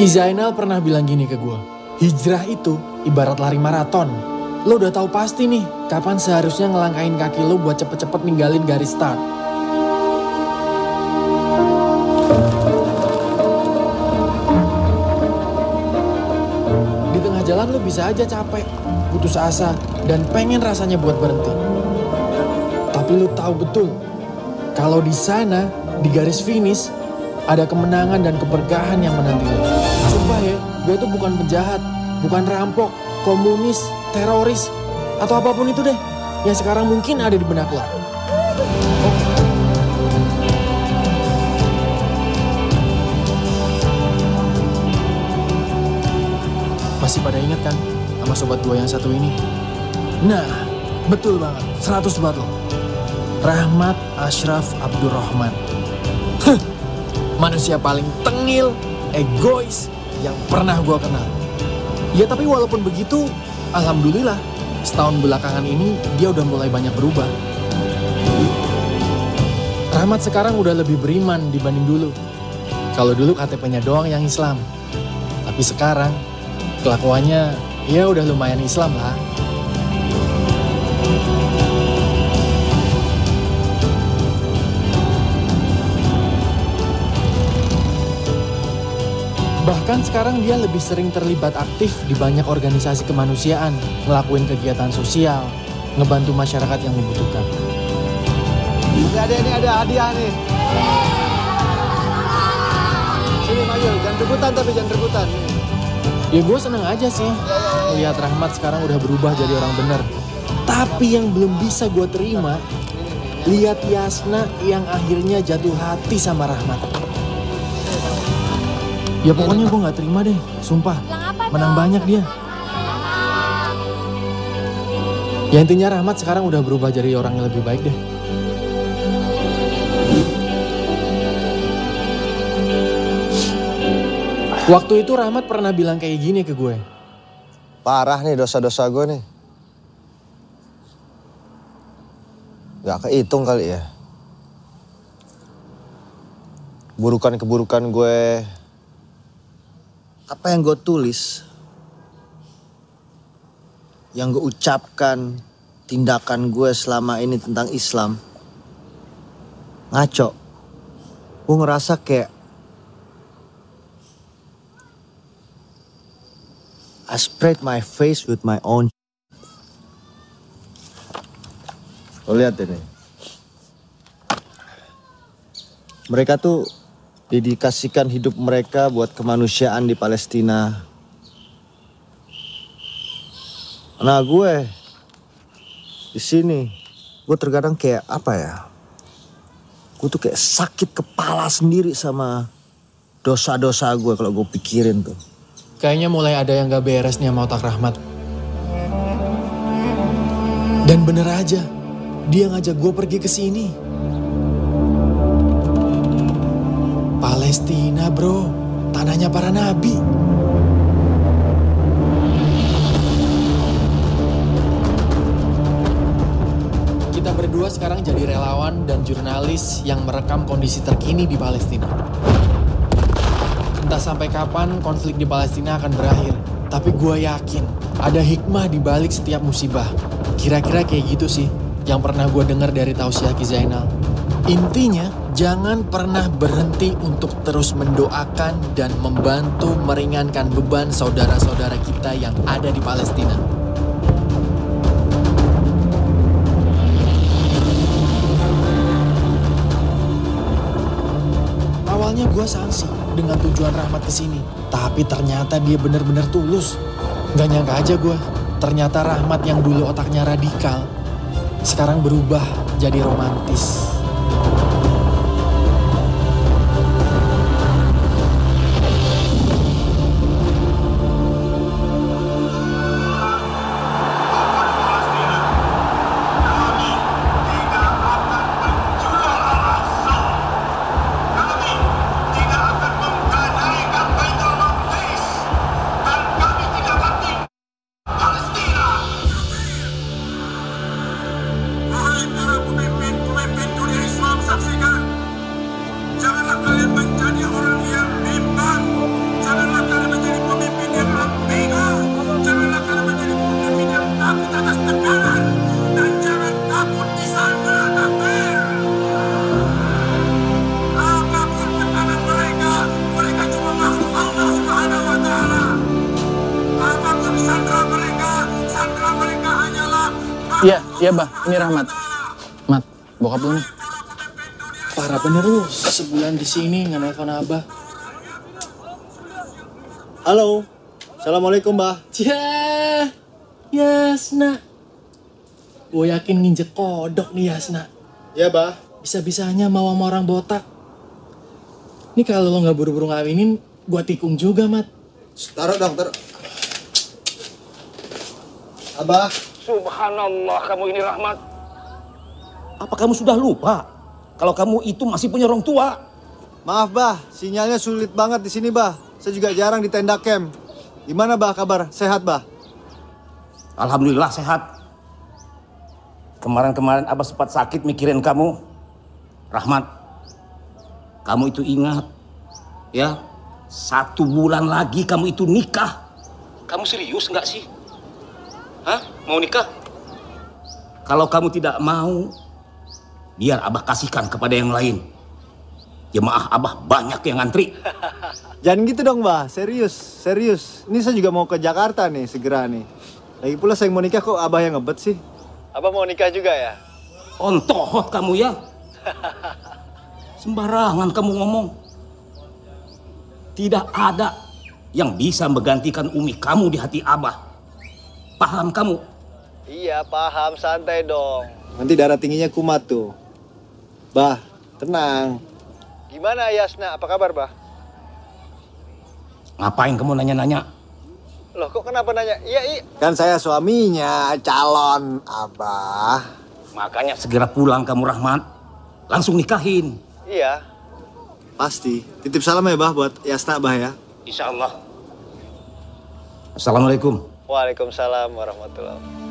Ki Zainal pernah bilang gini ke gue, hijrah itu ibarat lari maraton. Lo udah tahu pasti nih kapan seharusnya ngelangkain kaki lo buat cepet-cepet ninggalin garis start. Di tengah jalan lo bisa aja capek, putus asa, dan pengen rasanya buat berhenti. Tapi lo tahu betul, kalau di sana, di garis finish, ada kemenangan dan keberkahan yang menanti lo. Sumpah ya, gue tuh bukan penjahat, bukan rampok, komunis, teroris, atau apapun itu deh yang sekarang mungkin ada di benak lo. Masih pada ingat kan sama sobat gue yang satu ini? Nah, betul banget, 100 banget lo. Rahmat Ashraf Abdurrahman. Manusia paling tengil, egois yang pernah gue kenal. Ya tapi walaupun begitu, alhamdulillah setahun belakangan ini dia udah mulai banyak berubah. Rahmat sekarang udah lebih beriman dibanding dulu. Kalau dulu KTP-nya doang yang Islam. Tapi sekarang kelakuannya ya udah lumayan Islam lah. Bahkan sekarang dia lebih sering terlibat aktif di banyak organisasi kemanusiaan, ngelakuin kegiatan sosial, ngebantu masyarakat yang membutuhkan. Ini ada hadiah nih. Sini maju, jangan rebutan tapi jangan rebutan. Ya gue seneng aja sih, melihat Rahmat sekarang udah berubah jadi orang bener. Tapi yang belum bisa gue terima, lihat Yasna yang akhirnya jatuh hati sama Rahmat. Ya pokoknya gue gak terima deh, sumpah. Menang banyak dia. Ya intinya Rahmat sekarang udah berubah jadi orang yang lebih baik deh. Waktu itu Rahmat pernah bilang kayak gini ke gue. Parah nih dosa-dosa gue nih. Gak kehitung kali ya. Keburukan gue. Apa yang gue tulis, yang gue ucapkan, tindakan gue selama ini tentang Islam, ngaco. Gue ngerasa kayak I sprayed my face with my own. Lo lihat ini. Mereka tuh dedikasikan hidup mereka buat kemanusiaan di Palestina. Nah gue di sini, gue terkadang kayak apa ya? Gue tuh kayak sakit kepala sendiri sama dosa-dosa gue kalau gue pikirin tuh. Kayaknya mulai ada yang gak beres nih sama otak Rahmat. Dan bener aja, dia ngajak gue pergi ke sini. Palestina bro, tanahnya para nabi. Kita berdua sekarang jadi relawan dan jurnalis yang merekam kondisi terkini di Palestina. Entah sampai kapan konflik di Palestina akan berakhir, tapi gue yakin ada hikmah di balik setiap musibah. Kira-kira kayak gitu sih yang pernah gue dengar dari tausiah Ki Zainal. Intinya, jangan pernah berhenti untuk terus mendoakan dan membantu meringankan beban saudara-saudara kita yang ada di Palestina. Awalnya gue sangsi dengan tujuan Rahmat kesini, tapi ternyata dia benar-benar tulus. Gak nyangka aja gue, ternyata Rahmat yang dulu otaknya radikal, sekarang berubah jadi romantis. Wahai para pemimpin-pemimpin dunia. Iya bah, ini Rahmat. Mat, bokap lu nih. Parah bener lu, sebulan di sini nggak nelfon Abah. Halo, Assalamualaikum, Bah. Yah, Yasna. Gue yakin nginjek kodok nih Yasna. Ya, Bah. Bisa-bisanya mau sama orang botak. Ini kalau lo nggak buru-buru ngawinin, gue tikung juga, Mat. Taruh dong, taruh. Abah. Subhanallah, kamu ini Rahmat. Apa kamu sudah lupa kalau kamu itu masih punya orang tua? Maaf, Bah. Sinyalnya sulit banget di sini, Bah. Saya juga jarang di tenda camp. Gimana, Bah, kabar? Sehat, Bah? Alhamdulillah sehat. Kemarin-kemarin Abah sempat sakit mikirin kamu. Rahmat, kamu itu ingat ya, 1 bulan lagi kamu itu nikah. Kamu serius nggak sih? Hah? Mau nikah? Kalau kamu tidak mau, biar Abah kasihkan kepada yang lain. Jemaah Abah banyak yang ngantri. Jangan gitu dong, Bah. Serius, serius. Ini saya juga mau ke Jakarta nih, segera nih. Lagi pula saya mau nikah, kok Abah yang ngebet sih? Abah mau nikah juga ya? Ontohot kamu ya. Sembarangan kamu ngomong. Tidak ada yang bisa menggantikan Umi kamu di hati Abah. Paham kamu? Iya, paham. Santai dong. Nanti darah tingginya kumat tuh. Bah, tenang. Gimana Yasna? Apa kabar, Bah? Ngapain kamu nanya-nanya? Loh, kok kenapa nanya? Iya. Kan saya suaminya, calon Abah. Makanya segera pulang kamu Rahmat. Langsung nikahin. Iya. Pasti. Titip salam ya, Bah, buat Yasna, Bah ya. Insya Allah. Assalamualaikum. Waalaikumsalam warahmatullahi wabarakatuh.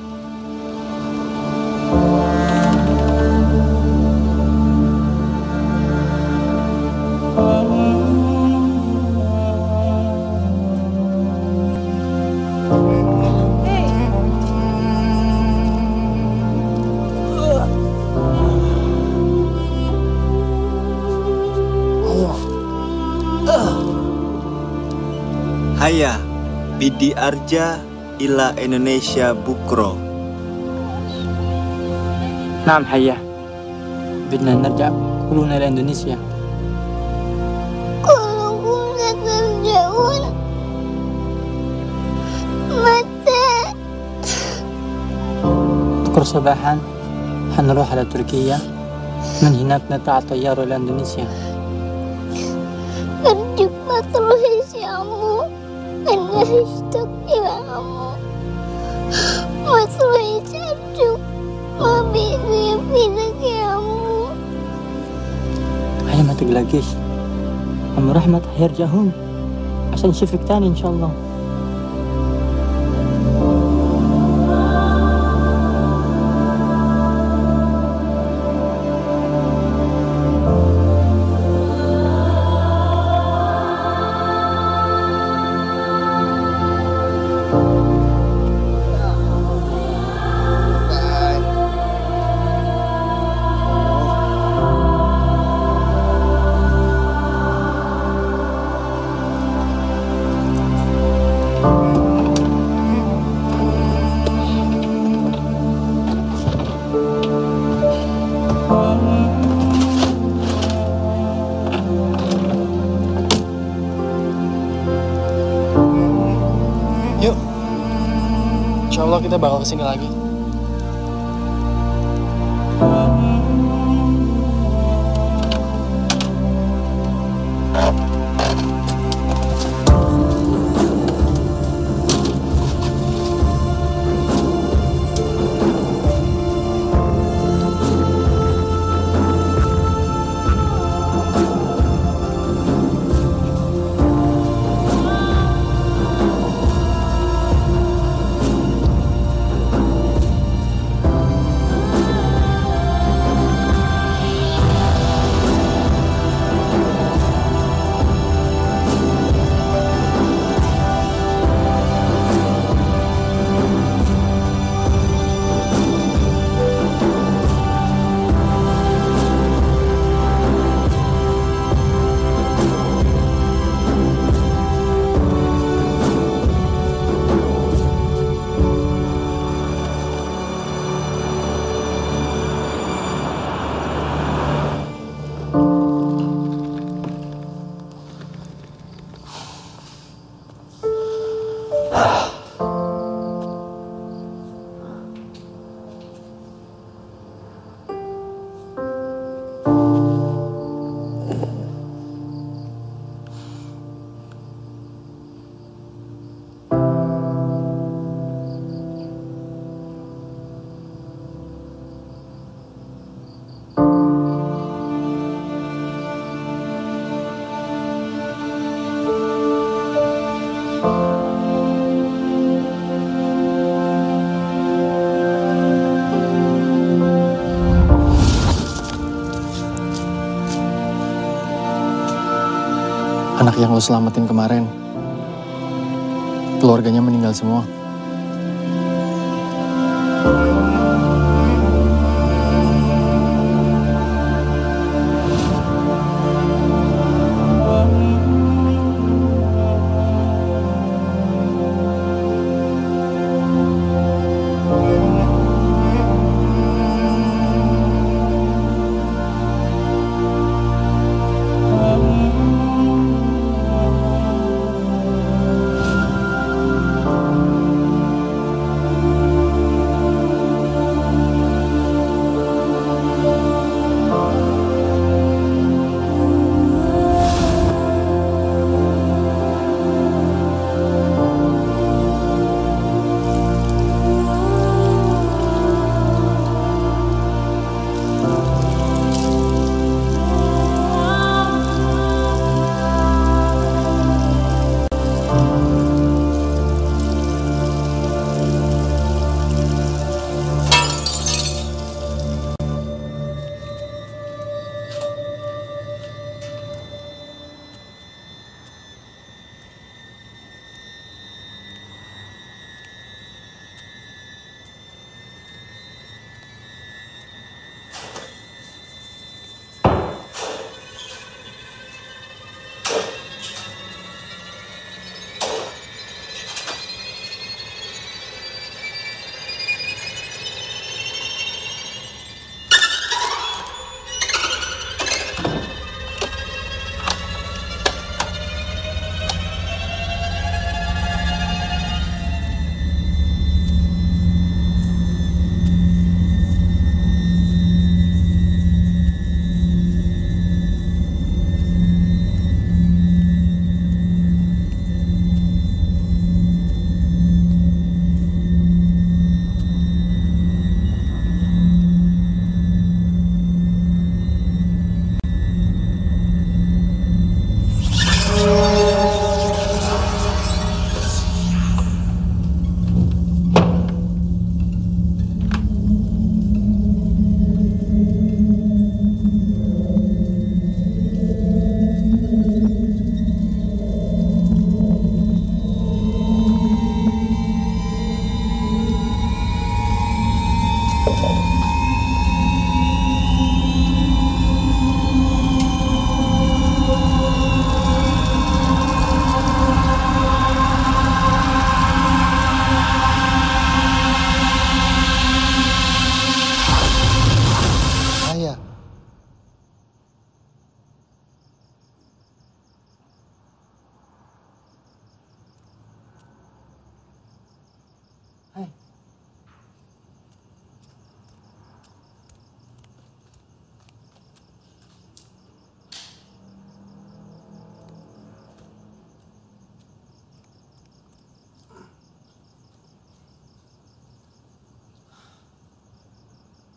Haya, Bidi Arja ila Indonesia Bukro. نعم حياه بدنا نرجع كلنا لإندونيسيا. Kalau kita terjauh, متى؟ بكرة صباحا حنروح على تركيا، من هناك نطلع طيارة لإندونيسيا. أرجوك ما تروحش يا عمو، أنا أشتاق إلى عمو. ما تروحش أرجوك، ما بيدي أفيدك يا عمو. هيا ما تقلقيش، عم رحمة هيرجع هون عشان نشوفك تاني إن شاء الله. Yuk. Insya Allah kita bakal kesini lagi. Anak yang lo selamatin kemarin, keluarganya meninggal semua.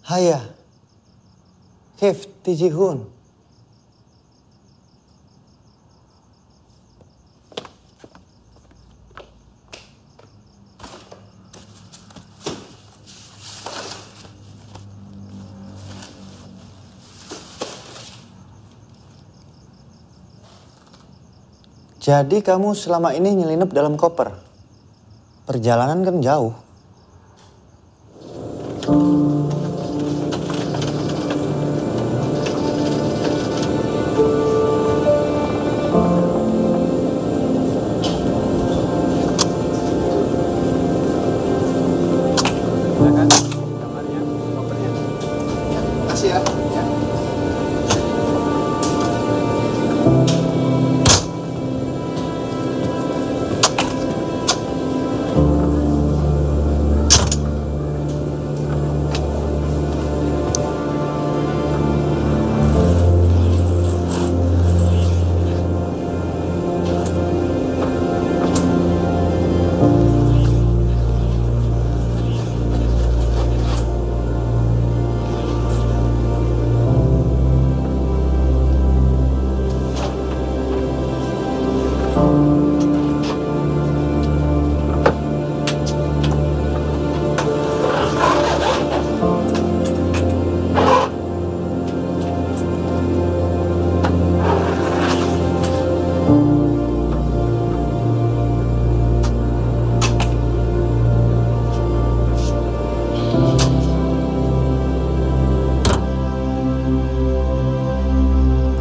Haya, كيف تيجي هون؟ Jadi kamu selama ini nyelinap dalam koper? Perjalanan kan jauh. Makasih ya.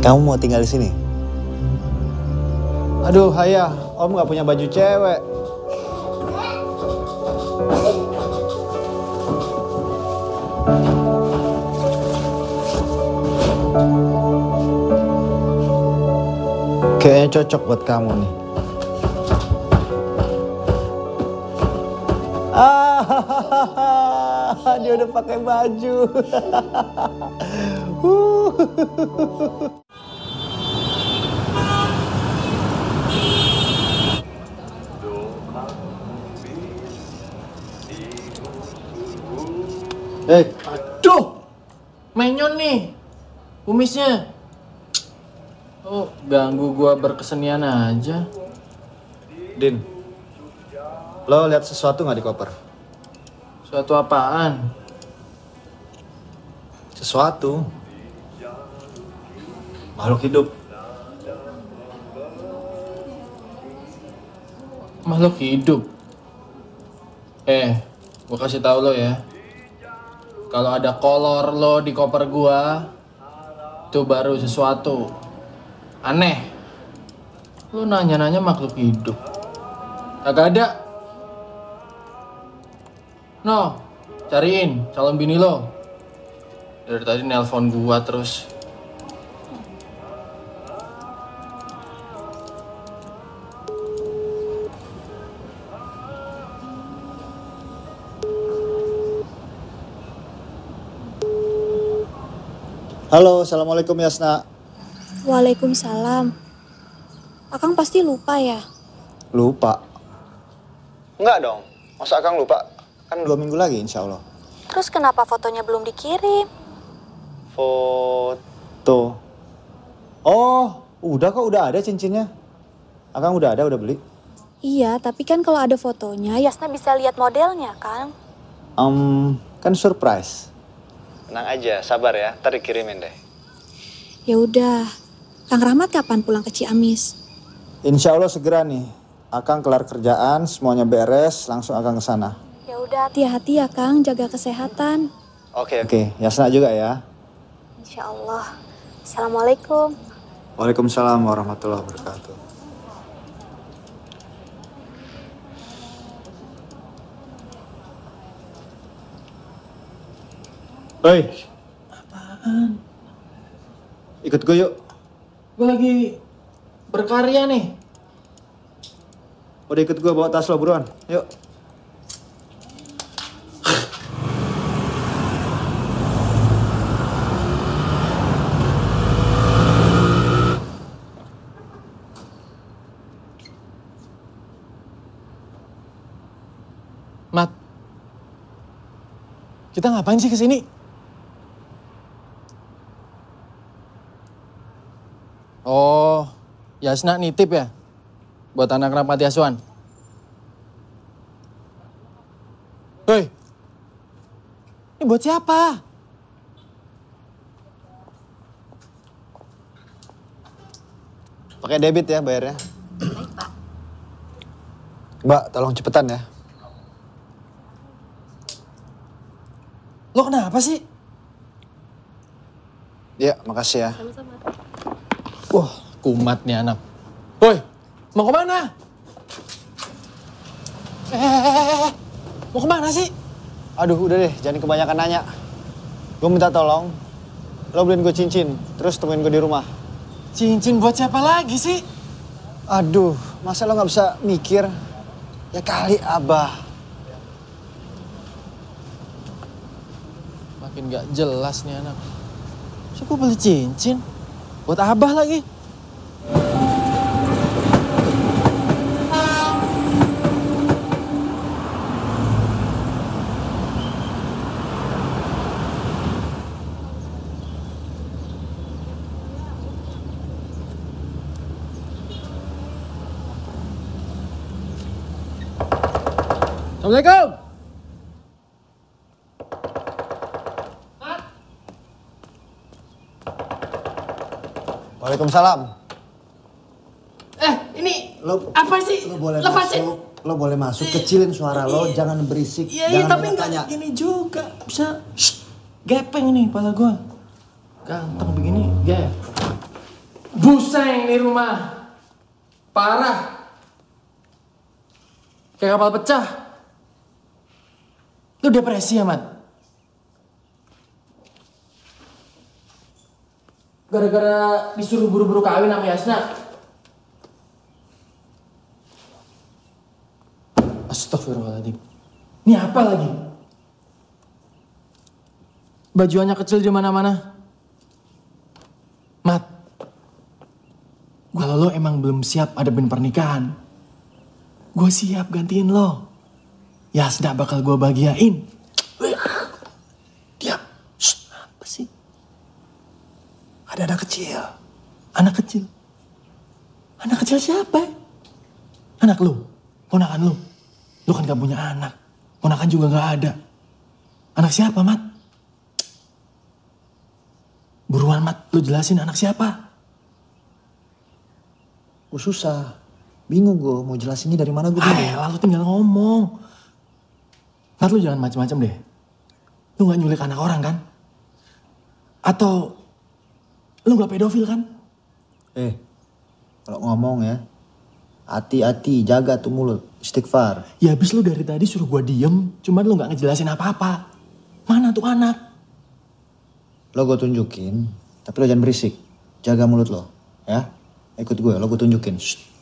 Kamu mau tinggal di sini? Aduh, Ayah, Om nggak punya baju cewek. Kayaknya cocok buat kamu nih. Dia udah pakai baju. Aduh, menyon nih, kumisnya. Oh, ganggu gua berkesenian aja. Din, lo lihat sesuatu nggak di koper? Suatu apaan? Sesuatu. Makhluk hidup. Makhluk hidup. Gua kasih tahu lo ya. Kalau ada kolor lo di koper gua, itu baru sesuatu aneh. Lo nanya-nanya makhluk hidup. Kagak ada. No, cariin calon bini lo. Dari tadi nelpon gua terus. Halo, assalamualaikum Yasna. Waalaikumsalam. Akang pasti lupa ya? Lupa? Enggak dong, masa Akang lupa? Kan 2 minggu lagi insya Allah. Terus kenapa fotonya belum dikirim? Foto? Oh, udah kok, udah ada cincinnya. Akang udah beli. Iya, tapi kan kalau ada fotonya, Yasna bisa lihat modelnya, Kang. Kan surprise. Tenang aja, sabar ya, ntar dikirimin deh. Ya udah, Kang Rahmat kapan pulang ke Ciamis? Insya Allah segera nih. Akang kelar kerjaan, semuanya beres, langsung Akang ke sana. Ya udah, hati-hati ya Kang, jaga kesehatan. Oke, Yasna juga ya. Insya Allah. Assalamualaikum. Waalaikumsalam warahmatullahi wabarakatuh. Hei. Apaan? Ikut gue yuk. Gue lagi berkarya nih. Udah ikut gue, bawa tas lo buruan. Yuk. Mat, kita ngapain sih kesini? Oh, Yasna nitip ya? Buat anak-anak panti asuhan? Hei, ini buat siapa? Pakai debit ya bayarnya. Baik, Pak. Mbak, tolong cepetan ya. Lo kenapa sih? Ya, makasih ya. Sama-sama. Wah, kumat nih anak. Woi, mau kemana? Mau kemana sih? Aduh, udah deh, jangan kebanyakan nanya. Gue minta tolong, lo beliin gue cincin, terus temuin gue di rumah. Cincin buat siapa lagi sih? Aduh, masa lo gak bisa mikir? Ya kali Abah. Makin gak jelas nih anak. So, gue beli cincin? Buat Abah lagi. Assalamualaikum. Waalaikumsalam. Ini Lo, apa sih? Lo boleh Lepasin. masuk. Lo boleh masuk. Kecilin suara lo, jangan berisik. Iya, jangan tapi banyak nggak tanya. gini juga. Bisa gepeng nih kepala gue. Ganteng begini, gep. Buseng nih rumah. Parah. Kayak kapal pecah. Lu depresi ya, Mat? Gara-gara disuruh buru-buru kawin sama Yasna. Astagfirullahaladzim. Ini apa lagi? Bajuannya kecil di mana-mana. Mat, kalau lo emang belum siap hadapin pernikahan, gue siap gantiin lo. Yasna bakal gue bahagiain. Diam. Shh, apa sih? Ada anak kecil. Anak kecil? Anak kecil siapa? Anak lo? Ponakan lo? Lo kan gak punya anak. Ponakan juga gak ada. Anak siapa, Mat? Buruan, Mat, lu jelasin anak siapa? Gue susah. Bingung gue mau jelasinnya dari mana gue bingung. Lalu tinggal ngomong. Mat, lu jangan macem-macem deh. Lu gak nyulik anak orang kan? Atau lu gak pedofil kan? Kalau ngomong ya, hati-hati, jaga tuh mulut, istighfar. Ya habis lu dari tadi suruh gua diem, cuman lu gak ngejelasin apa-apa. Mana tuh anak? Lo gue tunjukin, tapi lo jangan berisik. Jaga mulut lo, ya. Ikut gue, lo gue tunjukin. Shh.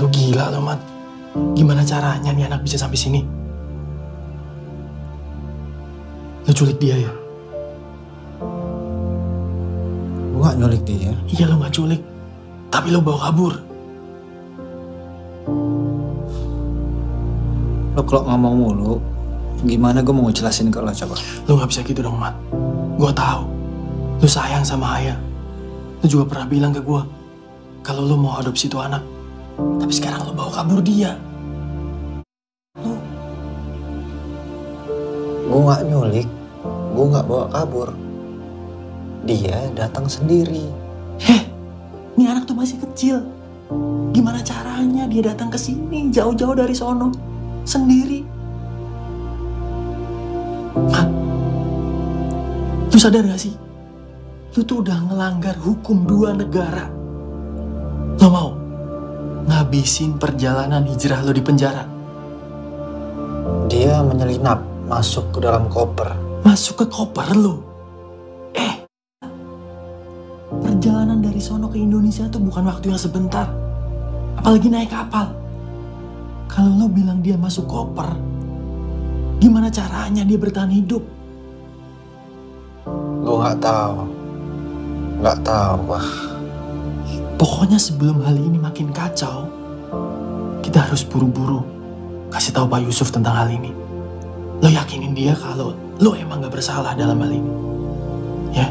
Lu gila lo, Mat. Gimana caranya nih anak bisa sampai sini? Lu culik dia ya? Gue gak nyulik dia. Iya, lu gak culik. Tapi lu bawa kabur. Lo kalau ngomong mulu, gimana gue mau jelasin ke lo coba? Lu gak bisa gitu dong, Mat. Gue tahu. Lu sayang sama Ayah. Lu juga pernah bilang ke gue kalau lu mau adopsi tuh anak. Tapi sekarang lo bawa kabur dia. Gue gak nyulik, gue gak bawa kabur. Dia datang sendiri. Ini anak tuh masih kecil. Gimana caranya dia datang ke sini jauh-jauh dari sono sendiri? Lu sadar gak sih? Lu tuh udah ngelanggar hukum 2 negara. Lo mau ngabisin perjalanan hijrah lo di penjara? Dia menyelinap masuk ke dalam koper. Masuk ke koper lo? Perjalanan dari sono ke Indonesia tuh bukan waktu yang sebentar. Apalagi naik kapal. Kalau lo bilang dia masuk koper, gimana caranya dia bertahan hidup? Gue gak tahu. Gak tahu, Wah. Pokoknya sebelum hal ini makin kacau, kita harus buru-buru kasih tahu Pak Yusuf tentang hal ini. Lo yakinin dia kalau lo emang gak bersalah dalam hal ini. Ya?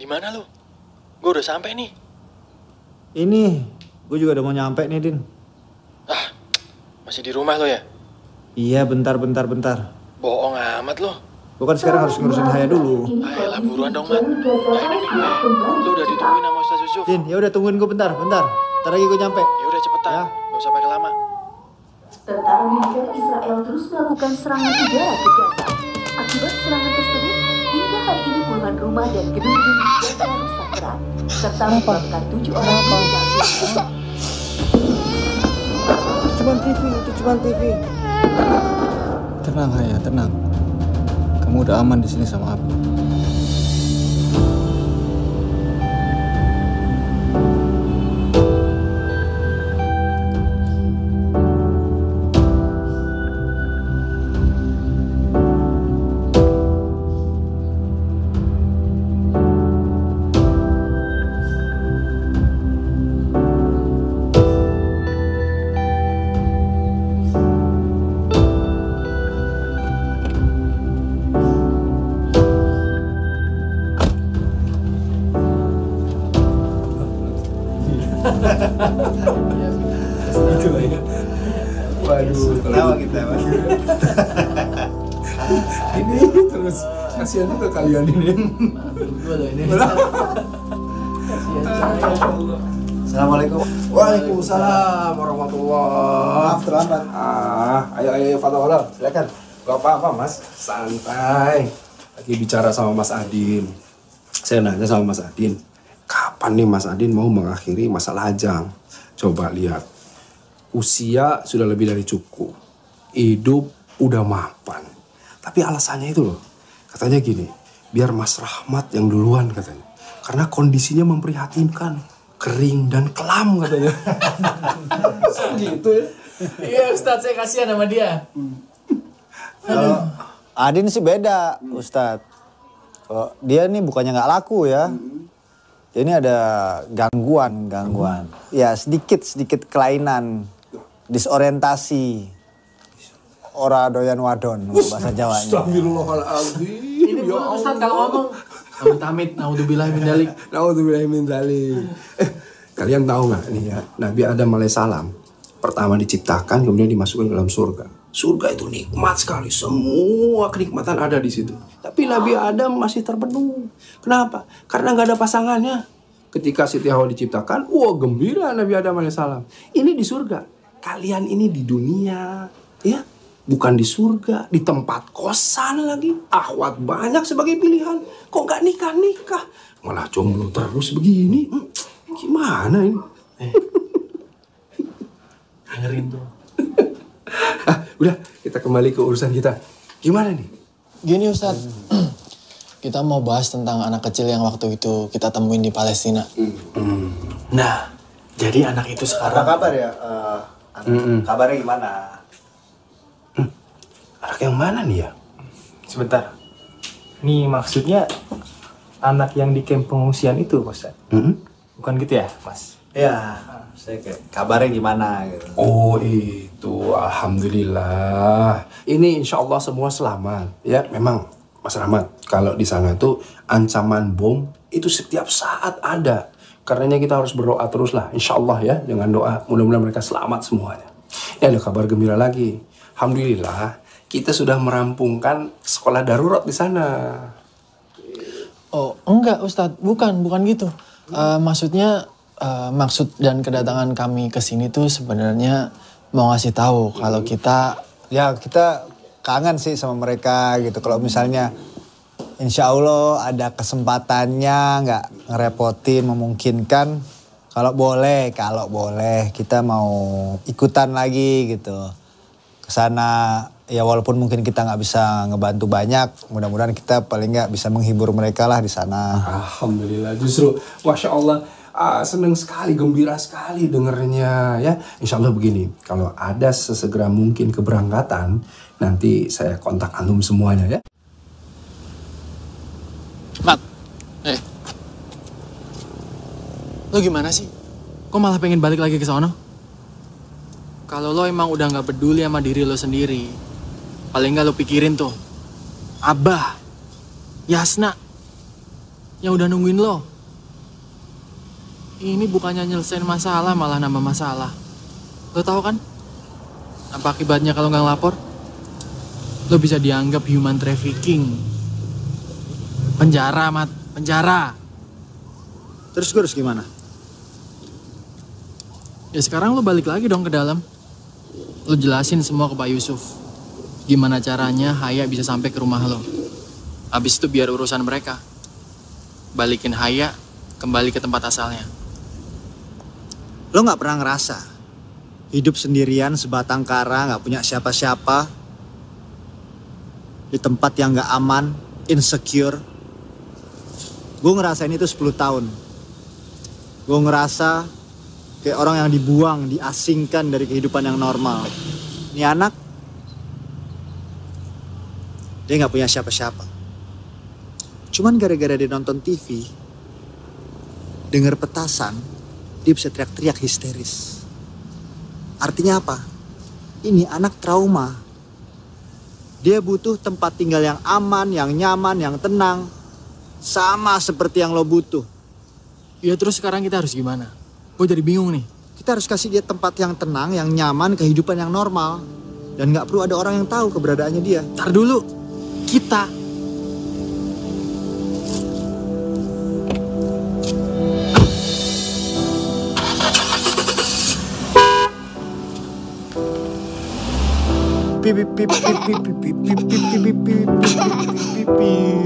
Dimana lu? Gue udah sampai nih. Ini, gue juga udah mau nyampe nih, Din. Masih di rumah lo ya? Iya, bentar. Bohong amat lo. Gue kan sekarang harus ngurusin Haya dulu. Ayolah buruan dong, Mat. Lu udah ditungguin sama Ustaz Yusuf. Din, ya udah tungguin gue bentar. Ntar lagi gue nyampe. Ya udah cepetan. Ya. Gak usah pakai lama. Tentara militer Israel terus melakukan serangan udara ke Gaza. Akibat serangan tersebut, hingga hari ini puluhan rumah dan gedung-gedung di Gaza rusak berat, serta menyebabkan 7 orang meninggal. Itu cuma TV. Tenang Haya, tenang. Kamu udah aman di sini sama aku. Itulah ya. Waduh, Kenapa kita, Mas? ini terus kasihan juga kalian ini. Assalamualaikum. Waalaikumsalam warahmatullahi. Maaf terlambat. Ayo Fatah, silakan. Gak apa-apa Mas, santai. Lagi bicara sama Mas Adin. Saya nanya sama Mas Adin, kapan nih Mas Adin mau mengakhiri masa lajang? Coba lihat, usia sudah lebih dari cukup, hidup udah mapan. Tapi alasannya itu loh, katanya gini, biar Mas Rahmat yang duluan katanya. Karena kondisinya memprihatinkan, kering dan kelam katanya. Gitu ya? Iya Ustadz, saya kasihan sama dia. Kalau Adin sih beda, Ustadz. Kalau dia nih bukannya nggak laku ya. Ini ada gangguan. Ya sedikit kelainan, disorientasi. Ora doyan wadon bahasa Jawanya. Astagfirullahaladzim. Ini bukan Ustadz kalau ngomong. Amit-amit, naudzubillah min dzalik. Naudzubillah min dzalik. Kalian tahu nggak nih ya, Nabi Adam alaihissalam pertama diciptakan kemudian dimasukkan ke dalam surga. Surga itu nikmat sekali, semua kenikmatan ada di situ. Tapi Nabi Adam masih terpenuh. Kenapa? Karena nggak ada pasangannya. Ketika Siti Hawa diciptakan, wah gembira Nabi Adam alaihissalam. Ini di surga, kalian ini di dunia, ya. Bukan di surga, di tempat kosan lagi. Akhwat banyak sebagai pilihan. Kok gak nikah-nikah? Malah jomblo terus begini. Gimana ini? Dengerin tuh. Udah, kita kembali ke urusan kita. Gimana nih? Gini Ustadz, kita mau bahas tentang anak kecil yang waktu itu kita temuin di Palestina. Nah, jadi anak itu sekarang... Apa kabar ya? Kabarnya gimana? Anak yang mana nih ya? Sebentar. Nih maksudnya anak yang di kamp pengungsian itu, Ustaz. Bukan gitu ya, Mas? Ya, saya kayak kabarnya gimana gitu. Oh itu, alhamdulillah. Ini insya Allah semua selamat. Ya, memang Mas Rahmat, kalau di sana tuh ancaman bom itu setiap saat ada. Karenanya kita harus berdoa terus lah, insya Allah ya. Dengan doa, mudah-mudahan mereka selamat semuanya. Ya ada kabar gembira lagi. Alhamdulillah, kita sudah merampungkan sekolah darurat di sana. Oh enggak Ustadz, bukan gitu. Maksudnya maksud dan kedatangan kami ke sini tuh sebenarnya mau ngasih tahu kalau kita kangen sih sama mereka gitu. Kalau misalnya insya Allah ada kesempatannya, nggak ngerepotin, memungkinkan. Kalau boleh kita mau ikutan lagi gitu ke sana. Ya walaupun mungkin kita nggak bisa ngebantu banyak, mudah-mudahan kita paling nggak bisa menghibur mereka lah di sana. Alhamdulillah, justru Masya Allah. Senang sekali, gembira sekali dengernya ya. Insya Allah begini, kalau ada sesegera mungkin keberangkatan, nanti saya kontak antum semuanya ya. Mat, lo gimana sih? Kok malah pengen balik lagi ke sono? Kalau lo emang udah nggak peduli sama diri lo sendiri, paling nggak lo pikirin tuh Abah, Yasna, yang udah nungguin lo. Ini bukannya nyelesain masalah, malah nambah masalah. Lo tahu kan? Apa akibatnya kalau nggak ngelapor? Lo bisa dianggap human trafficking. Penjara, Mat. Penjara. Terus gue harus gimana? Ya sekarang lo balik lagi dong ke dalam. lo jelasin semua ke Pak Yusuf. Gimana caranya Haya bisa sampai ke rumah lo. Habis itu biar urusan mereka. Balikin Haya kembali ke tempat asalnya. Lo gak pernah ngerasa hidup sendirian sebatang kara, gak punya siapa-siapa, di tempat yang gak aman, insecure. Gue ngerasain itu 10 tahun. Gue ngerasa kayak orang yang dibuang, diasingkan dari kehidupan yang normal. Ini anak, dia gak punya siapa-siapa. Cuman gara-gara dia nonton TV, denger petasan, dia bisa teriak-teriak histeris. Artinya apa? Ini anak trauma. Dia butuh tempat tinggal yang aman, yang nyaman, yang tenang. Sama seperti yang lo butuh. Ya terus sekarang kita harus gimana? Gue jadi bingung nih. Kita harus kasih dia tempat yang tenang, yang nyaman, kehidupan yang normal. Dan gak perlu ada orang yang tahu keberadaannya dia. Ntar dulu, kita. Pip pip pip pip pip pip pip pip pip pip pip.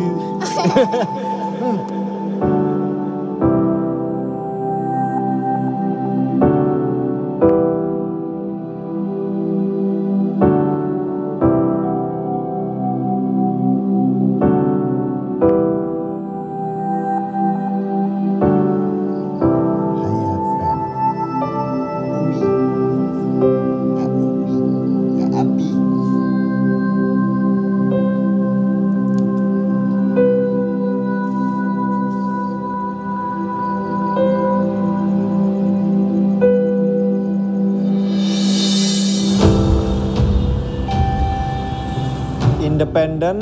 Independen,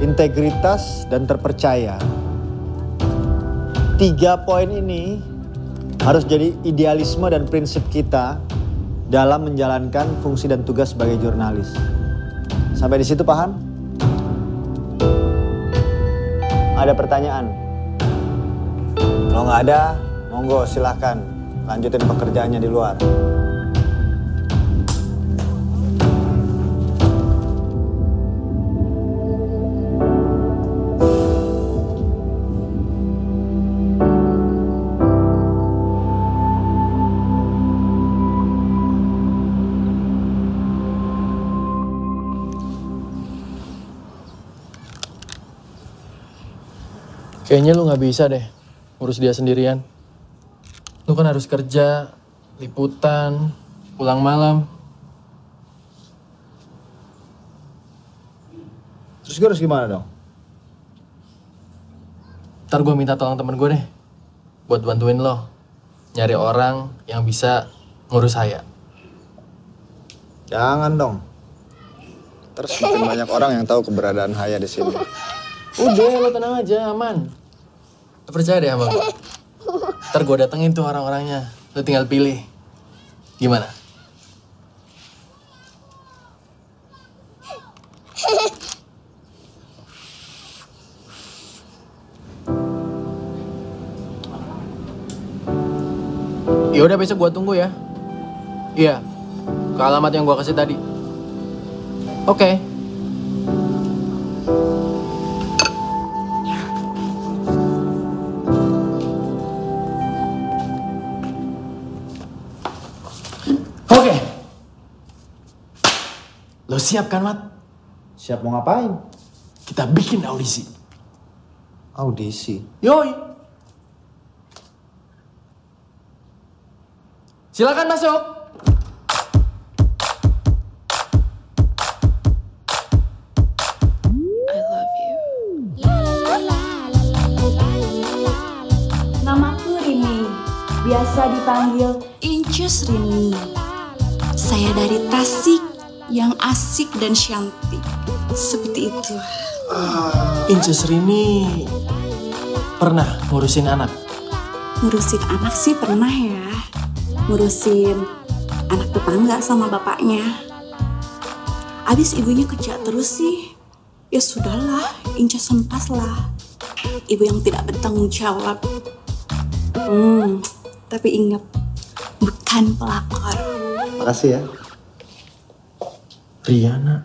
integritas, dan terpercaya. 3 poin ini harus jadi idealisme dan prinsip kita dalam menjalankan fungsi dan tugas sebagai jurnalis. Sampai di situ paham? Ada pertanyaan? Kalau nggak ada, monggo silahkan lanjutin pekerjaannya di luar. Kayaknya lu gak bisa deh ngurus dia sendirian. Lu kan harus kerja, liputan, pulang malam. Terus gue harus gimana dong? Ntar gue minta tolong temen gue deh buat bantuin lo nyari orang yang bisa ngurus Haya. Jangan dong. Terus makin banyak orang yang tahu keberadaan Haya di sini. Udah, lo tenang aja, aman. Lo percaya deh sama gue. Ntar gue datengin tuh orang-orangnya. Lo tinggal pilih. Gimana? Ya udah besok gue tunggu ya. Iya, ke alamat yang gue kasih tadi. Oke. Oke. Lo siap kan, Mat? Siap mau ngapain? Kita bikin audisi. Audisi? Yoi. Silakan masuk. Namaku Rini, biasa dipanggil Inces Rini. Saya dari Tasik yang asik dan cantik. Seperti itu. Inces Rini pernah ngurusin anak? Ngurusin anak sih pernah ya. Ngurusin anak tetangga sama bapaknya. Abis ibunya kerja terus sih. Ya sudahlah, Inces sempas lah. Ibu yang tidak bertanggung jawab. Tapi ingat, bukan pelakor. Makasih ya. Riana.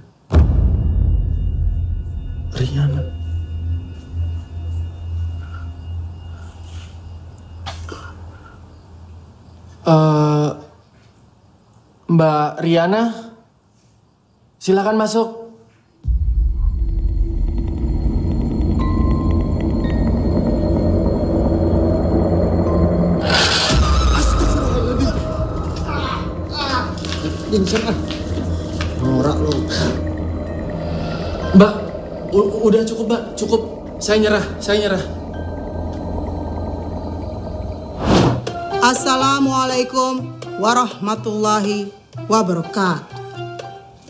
Mbak Riana, silakan masuk. Norak lo. Mbak, udah cukup Mbak, cukup. Saya nyerah. Assalamualaikum warahmatullahi wabarakatuh.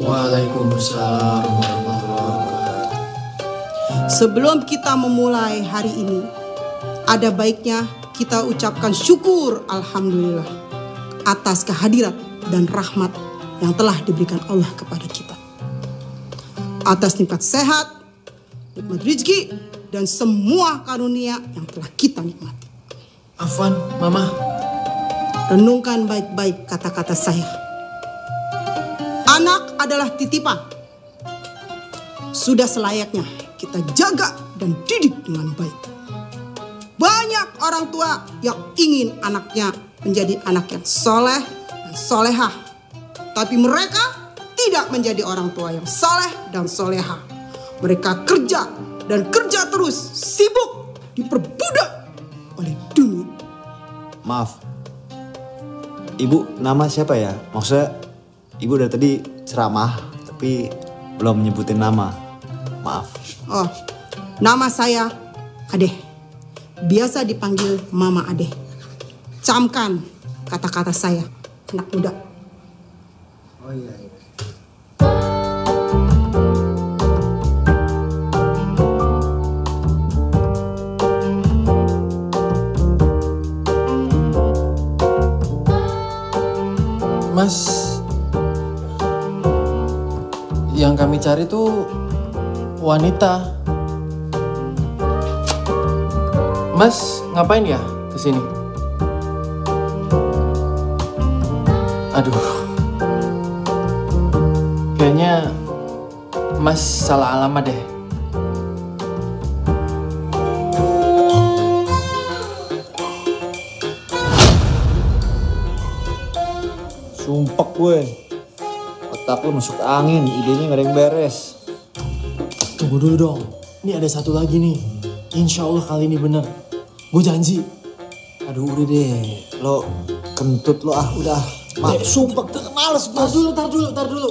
Waalaikumsalam warahmatullahi wabarakatuh. Sebelum kita memulai hari ini, ada baiknya kita ucapkan syukur alhamdulillah atas kehadirat dan rahmat yang telah diberikan Allah kepada kita. Atas nikmat sehat, nikmat rezeki, dan semua karunia yang telah kita nikmati. Afwan, Mama. Renungkan baik-baik kata-kata saya. Anak adalah titipan. Sudah selayaknya kita jaga dan didik dengan baik. Banyak orang tua yang ingin anaknya menjadi anak yang soleh dan solehah. Tapi mereka tidak menjadi orang tua yang soleh dan solehah. Mereka kerja dan kerja terus, sibuk, diperbudak oleh dunia. Maaf, Ibu nama siapa ya? Maksudnya Ibu dari tadi ceramah tapi belum nyebutin nama. Maaf. Oh, nama saya Ade. Biasa dipanggil Mama Ade. Camkan kata-kata saya, anak muda. Oh iya. Mas, yang kami cari tuh wanita. Mas ngapain ya kesini? Aduh, kayaknya Mas salah alamat deh. Sumpah gue, otak lu masuk angin, idenya gak ada yang beres. Tunggu dulu dong, ini ada satu lagi nih. Insya Allah kali ini bener, gue janji. Aduh udah deh, lo kentut lo udah. Sumpah, males gue. Tar dulu.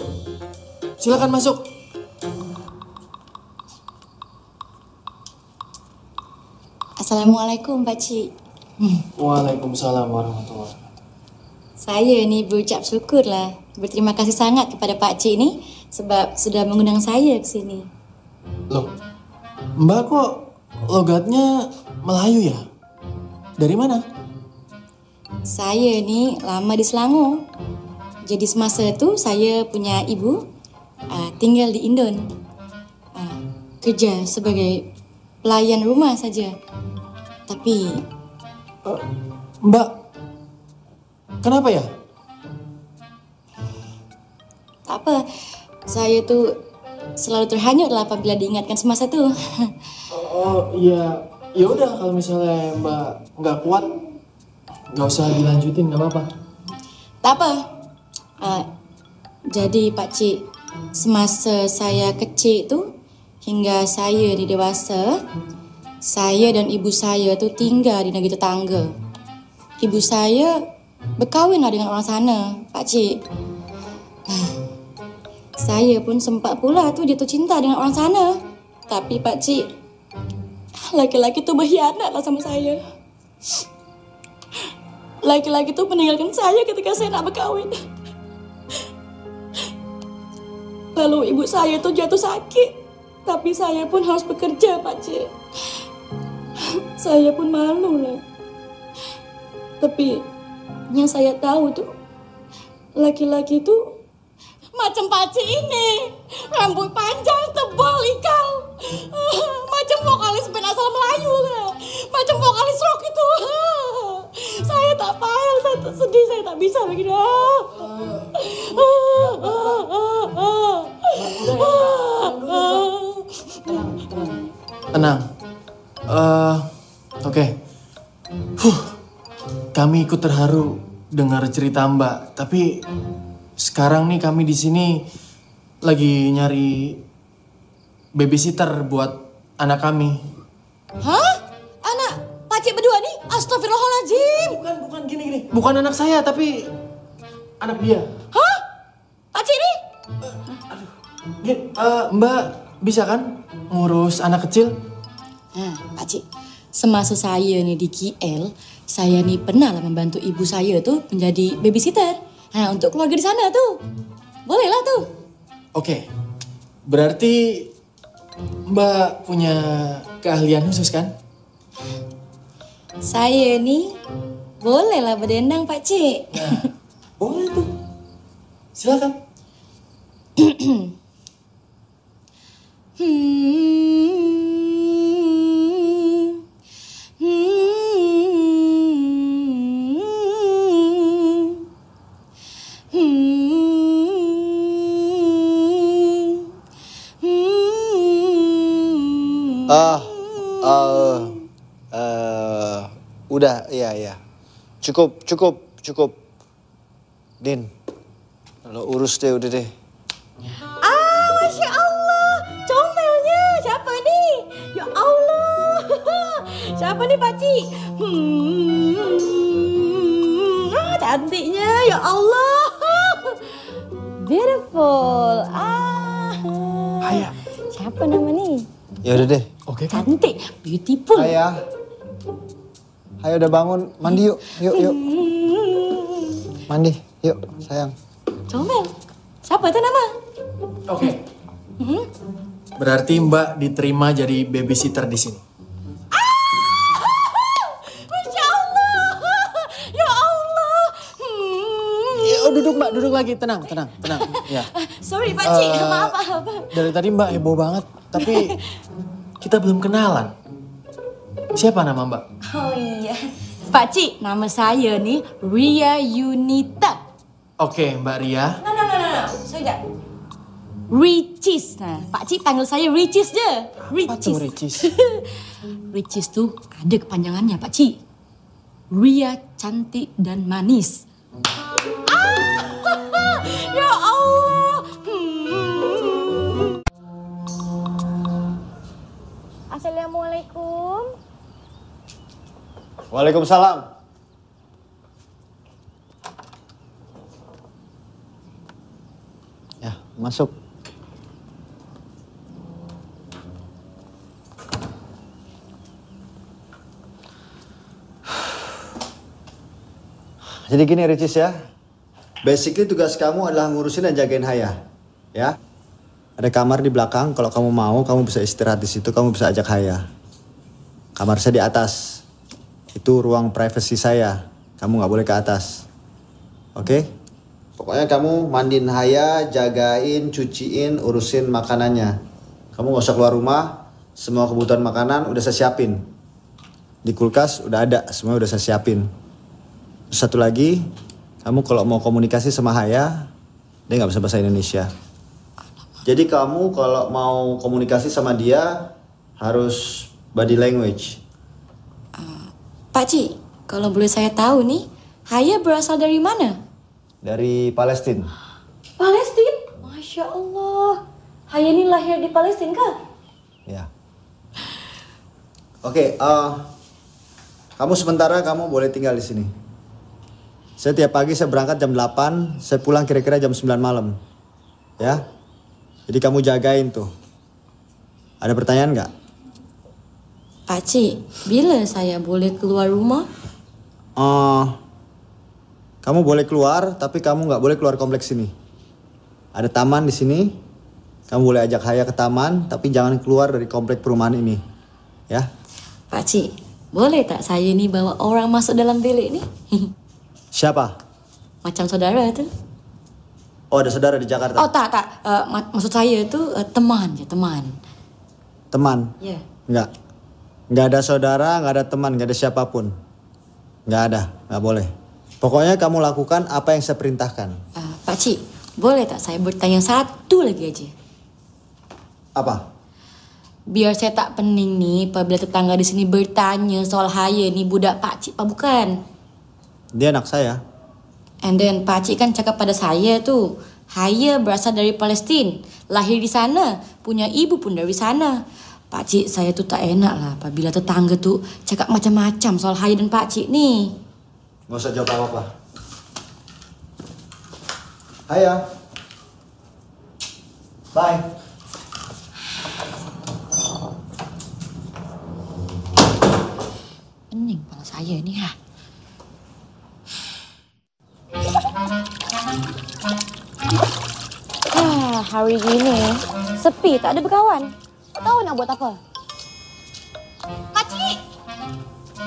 Silakan masuk. Assalamualaikum Pak Cik. Waalaikumsalam warahmatullahi wabarakatuh. Saya nih berucap syukur lah, berterima kasih sangat kepada Pak Cik ini sebab sudah mengundang saya ke sini. Loh, Mbak kok logatnya Melayu ya? Dari mana? Saya nih lama di Selangor. Jadi semasa itu saya punya ibu tinggal di Indon. Kerja sebagai pelayan rumah saja. Tapi Mbak, kenapa ya? Tak apa, saya tuh selalu terhanyut lah apabila diingatkan semasa tuh. Oh iya, ya udah kalau misalnya Mbak nggak kuat, nggak usah dilanjutin, nggak apa-apa. Tak apa. Jadi Pak Cik, semasa saya kecil itu hingga saya di dewasa, saya dan ibu saya tuh tinggal di negeri tetangga. Ibu saya berkahwin lah dengan orang sana, Pak Cik. Saya pun sempat pula tuh jatuh cinta dengan orang sana. Tapi Pak Cik, laki-laki tuh berkhianat lah sama saya. Laki-laki tuh meninggalkan saya ketika saya nak berkahwin. Lalu ibu saya tuh jatuh sakit. Tapi saya pun harus bekerja, Pak Cik. Saya pun malu lah. Tapi yang saya tahu tuh, laki-laki tuh macam Pak Cik ini. Rambut panjang, tebal, ikal. Macam vokalis band asal Melayu. Macam vokalis rock itu. Saya tak payah, saya tak sedih, saya tak bisa begini. tenang. Oke. Kami ikut terharu dengar cerita Mbak. Tapi sekarang nih kami di sini lagi nyari babysitter buat anak kami. Hah? Anak Pakcik berdua nih? Astagfirullahaladzim. Bukan gini. Bukan anak saya tapi anak dia. Hah? Pakcik nih? Mbak bisa kan ngurus anak kecil? Nah, Pakcik, semasa saya nih di KL, saya nih pernah lah membantu ibu saya tuh menjadi babysitter. Nah, untuk keluarga di sana tuh. Boleh lah tuh. Oke. Berarti Mbak punya keahlian khusus kan? Saya nih boleh lah berdendang, Pakcik. Nah, boleh tuh. Silakan. Udah, iya. Cukup. Din, lo urus deh, udah deh. Masya Allah, comelnya siapa nih? Ya Allah, siapa nih Pakcik? Cantiknya, ya Allah, beautiful. Haya. Siapa nama nih? Ya udah deh. Oke. Cantik, beautiful. Hayo udah bangun, mandi yuk. Mandi, yuk sayang. Comel, siapa itu nama? Oke. Berarti Mbak diterima jadi babysitter di sini. Masya Allah, ya Allah. Duduk Mbak, duduk lagi, tenang. Ya. Sorry Pakcik, maaf. Dari tadi Mbak heboh banget, tapi kita belum kenalan. Siapa nama Mbak? Oh iya, Pakcik, nama saya nih Ria Yunita. Oke, Mbak Ria. No, saya enggak. Ricis, nah Pakcik panggil saya Ricis je. Apa tuh Ricis? Ricis tuh ada kepanjangannya Pakcik. Ria cantik dan manis. Ya Allah. Assalamualaikum. Waalaikumsalam. Ya, masuk. Jadi gini Ricis ya. Basically tugas kamu adalah ngurusin dan jagain Haya. Ya. Ada kamar di belakang, kalau kamu mau kamu bisa istirahat di situ, kamu bisa ajak Haya. Kamar saya di atas. Itu ruang privasi saya. Kamu nggak boleh ke atas. Oke? Pokoknya kamu mandiin Haya, jagain, cuciin, urusin makanannya. Kamu nggak usah keluar rumah. Semua kebutuhan makanan udah saya siapin. Di kulkas udah ada, semua udah saya siapin. Terus satu lagi, kamu kalau mau komunikasi sama Haya, dia nggak bisa bahasa Indonesia. Jadi kamu kalau mau komunikasi sama dia harus body language. Pakcik, kalau boleh saya tahu nih, Haya berasal dari mana? Dari Palestina. Palestina? Masya Allah. Haya ini lahir di Palestina kah? Ya. Oke, kamu sementara kamu boleh tinggal di sini. Saya tiap pagi saya berangkat jam 8, saya pulang kira-kira jam 9 malam. Ya. Jadi kamu jagain tuh. Ada pertanyaan nggak? Pakcik, bila saya boleh keluar rumah? Kamu boleh keluar, tapi kamu nggak boleh keluar kompleks sini. Ada taman di sini. Kamu boleh ajak Haya ke taman, tapi jangan keluar dari komplek perumahan ini. Ya. Pakcik, boleh tak saya ini bawa orang masuk dalam bilik ini? Siapa? Macam saudara tu. Oh, ada saudara di Jakarta? Oh, tak. Maksud saya itu teman je, teman. Teman? Ya. Enggak. Enggak ada saudara, enggak ada teman, enggak ada siapapun. Enggak ada, enggak boleh. Pokoknya kamu lakukan apa yang saya perintahkan. Pakcik, boleh tak saya bertanya satu lagi aja? Apa? biar saya tak pening nih apabila tetangga di sini bertanya soal Haya nih budak pakcik apa bukan. Dia anak saya. And then pakcik kan cakap pada saya tuh, Haya berasal dari Palestin, lahir di sana, punya ibu pun dari sana. Pakcik saya tuh tak enak lah apabila tetangga tuh cakap macam-macam soal Haya dan pakcik nih. Nggak usah jawab apa-apa. Haya. Bye. Pening kepala saya nih ha. Hari gini sepi, tak ada berkawan. Tak tahu nak buat apa. Makcik!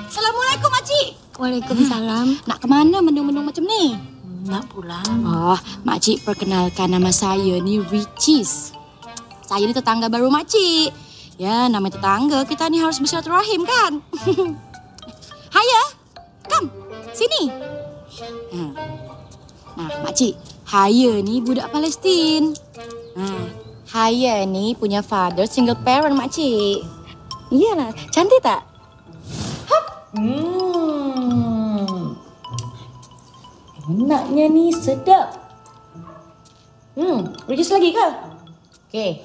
Assalamualaikum, Makcik! Waalaikumsalam. Nak ke mana mendung-mendung macam ni? Nak pulang. Oh, Makcik perkenalkan nama saya ni Ricis. Saya ni tetangga baru Makcik. Ya, namanya tetangga, kita ni harus bersilaturahim kan? Haya, come, sini. Nah, Makcik, Haya ni budak Palestin. Haya ni punya father single parent, Makcik. Iyalah, cantik tak? Hop. Enaknya ni sedap. Ricis lagi ke? Okey.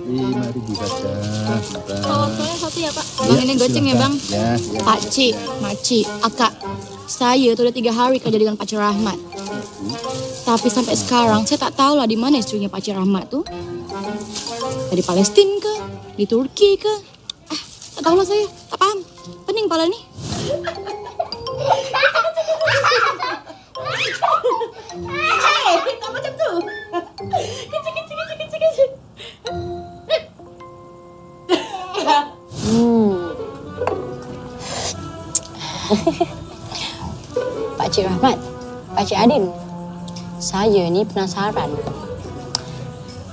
Mari dibaca. Oh, saya satu ya, Pak. Bang, ini goceng ya, Bang? Ya. Pakcik, Makcik, Akak. Saya tu dah 3 hari kerja dengan Pakcik Rahmat. Tapi sampai sekarang saya tak tahulah di mana istrinya Pakcik Rahmat tu. Di Palestin ke? Di Turki ke? Tak tahulah saya. Tak faham. Pening kepala ni. Hei, tak macam tu. Kecil. Pakcik Rahmat, Pakcik Adin, saya ni penasaran.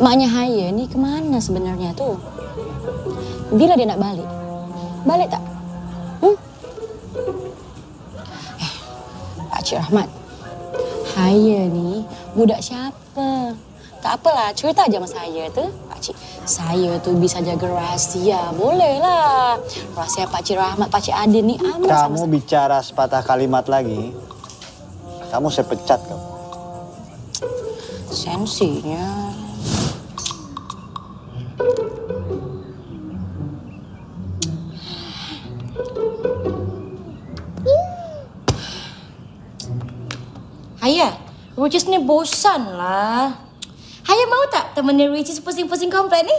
Maknya Haya ni kemana sebenarnya tu? Bila dia nak balik? Balik tak? Pakcik Rahmat, Haya ni budak siapa? Tak apalah, cerita aja sama saya tu. Pakcik, saya tu bisa jaga rahasia. Boleh lah. Rahasia Pakcik Rahmat, Pakcik Adin ni aman. Kamu bicara sepatah kalimat lagi, kamu saya pecat kamu. Sensinya. Haya, Ricis ni bosan lah. Haya mau tak temenin Ricis pusing-pusing komplek ni?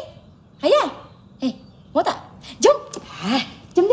Haya, mau tak? Jom. Jom.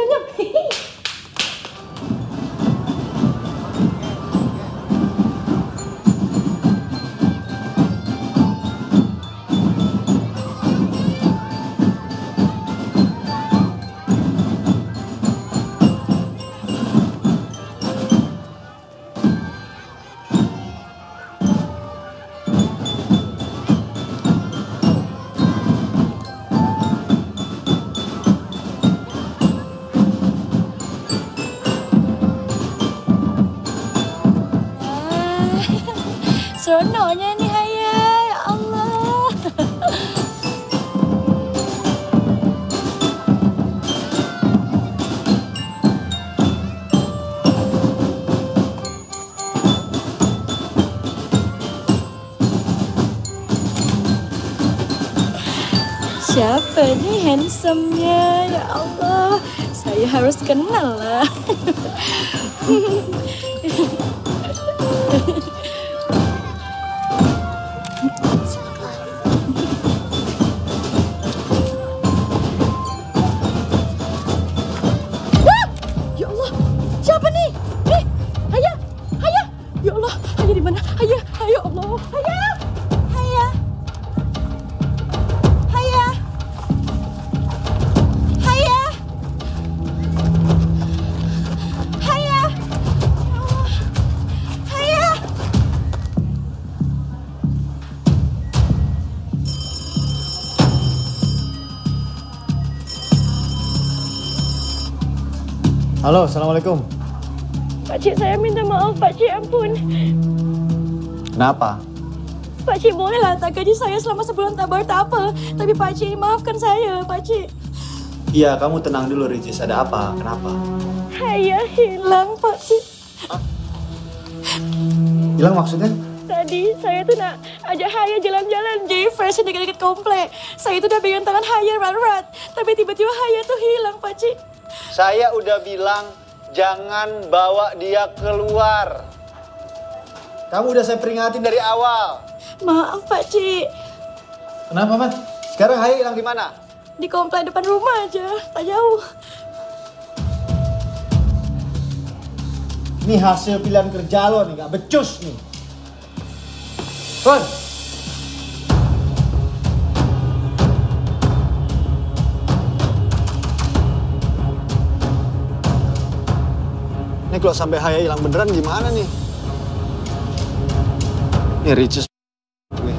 Seronoknya ni Haya, ya Allah. Siapa ni handsome-nya? Ya Allah, saya harus kenal lah. Halo, Assalamualaikum. Pakcik, saya minta maaf, Pakcik, ampun. Kenapa? Pakcik bolehlah tak gaji saya selama sebulan tak bertapa. Tapi Pakcik maafkan saya, Pakcik. Iya, kamu tenang dulu, Ricis. Ada apa? Kenapa? Haya hilang, Pakcik. Hilang maksudnya? Tadi saya tuh nak ajak Haya jalan-jalan di fresh dekat-dekat komplek. Saya tuh udah pegang tangan Haya erat-erat. Tapi tiba-tiba Haya tuh hilang, Pakcik. Saya udah bilang jangan bawa dia keluar. Kamu udah saya peringatin dari awal. Maaf, Pakcik. Kenapa, Man? Sekarang Haya hilang di mana? Di komplek depan rumah aja, tak jauh. Ini hasil pilihan kerja lo nih, gak becus nih. Ron! Ini kalau sampai Haya hilang beneran gimana nih? Ini Ricis gue.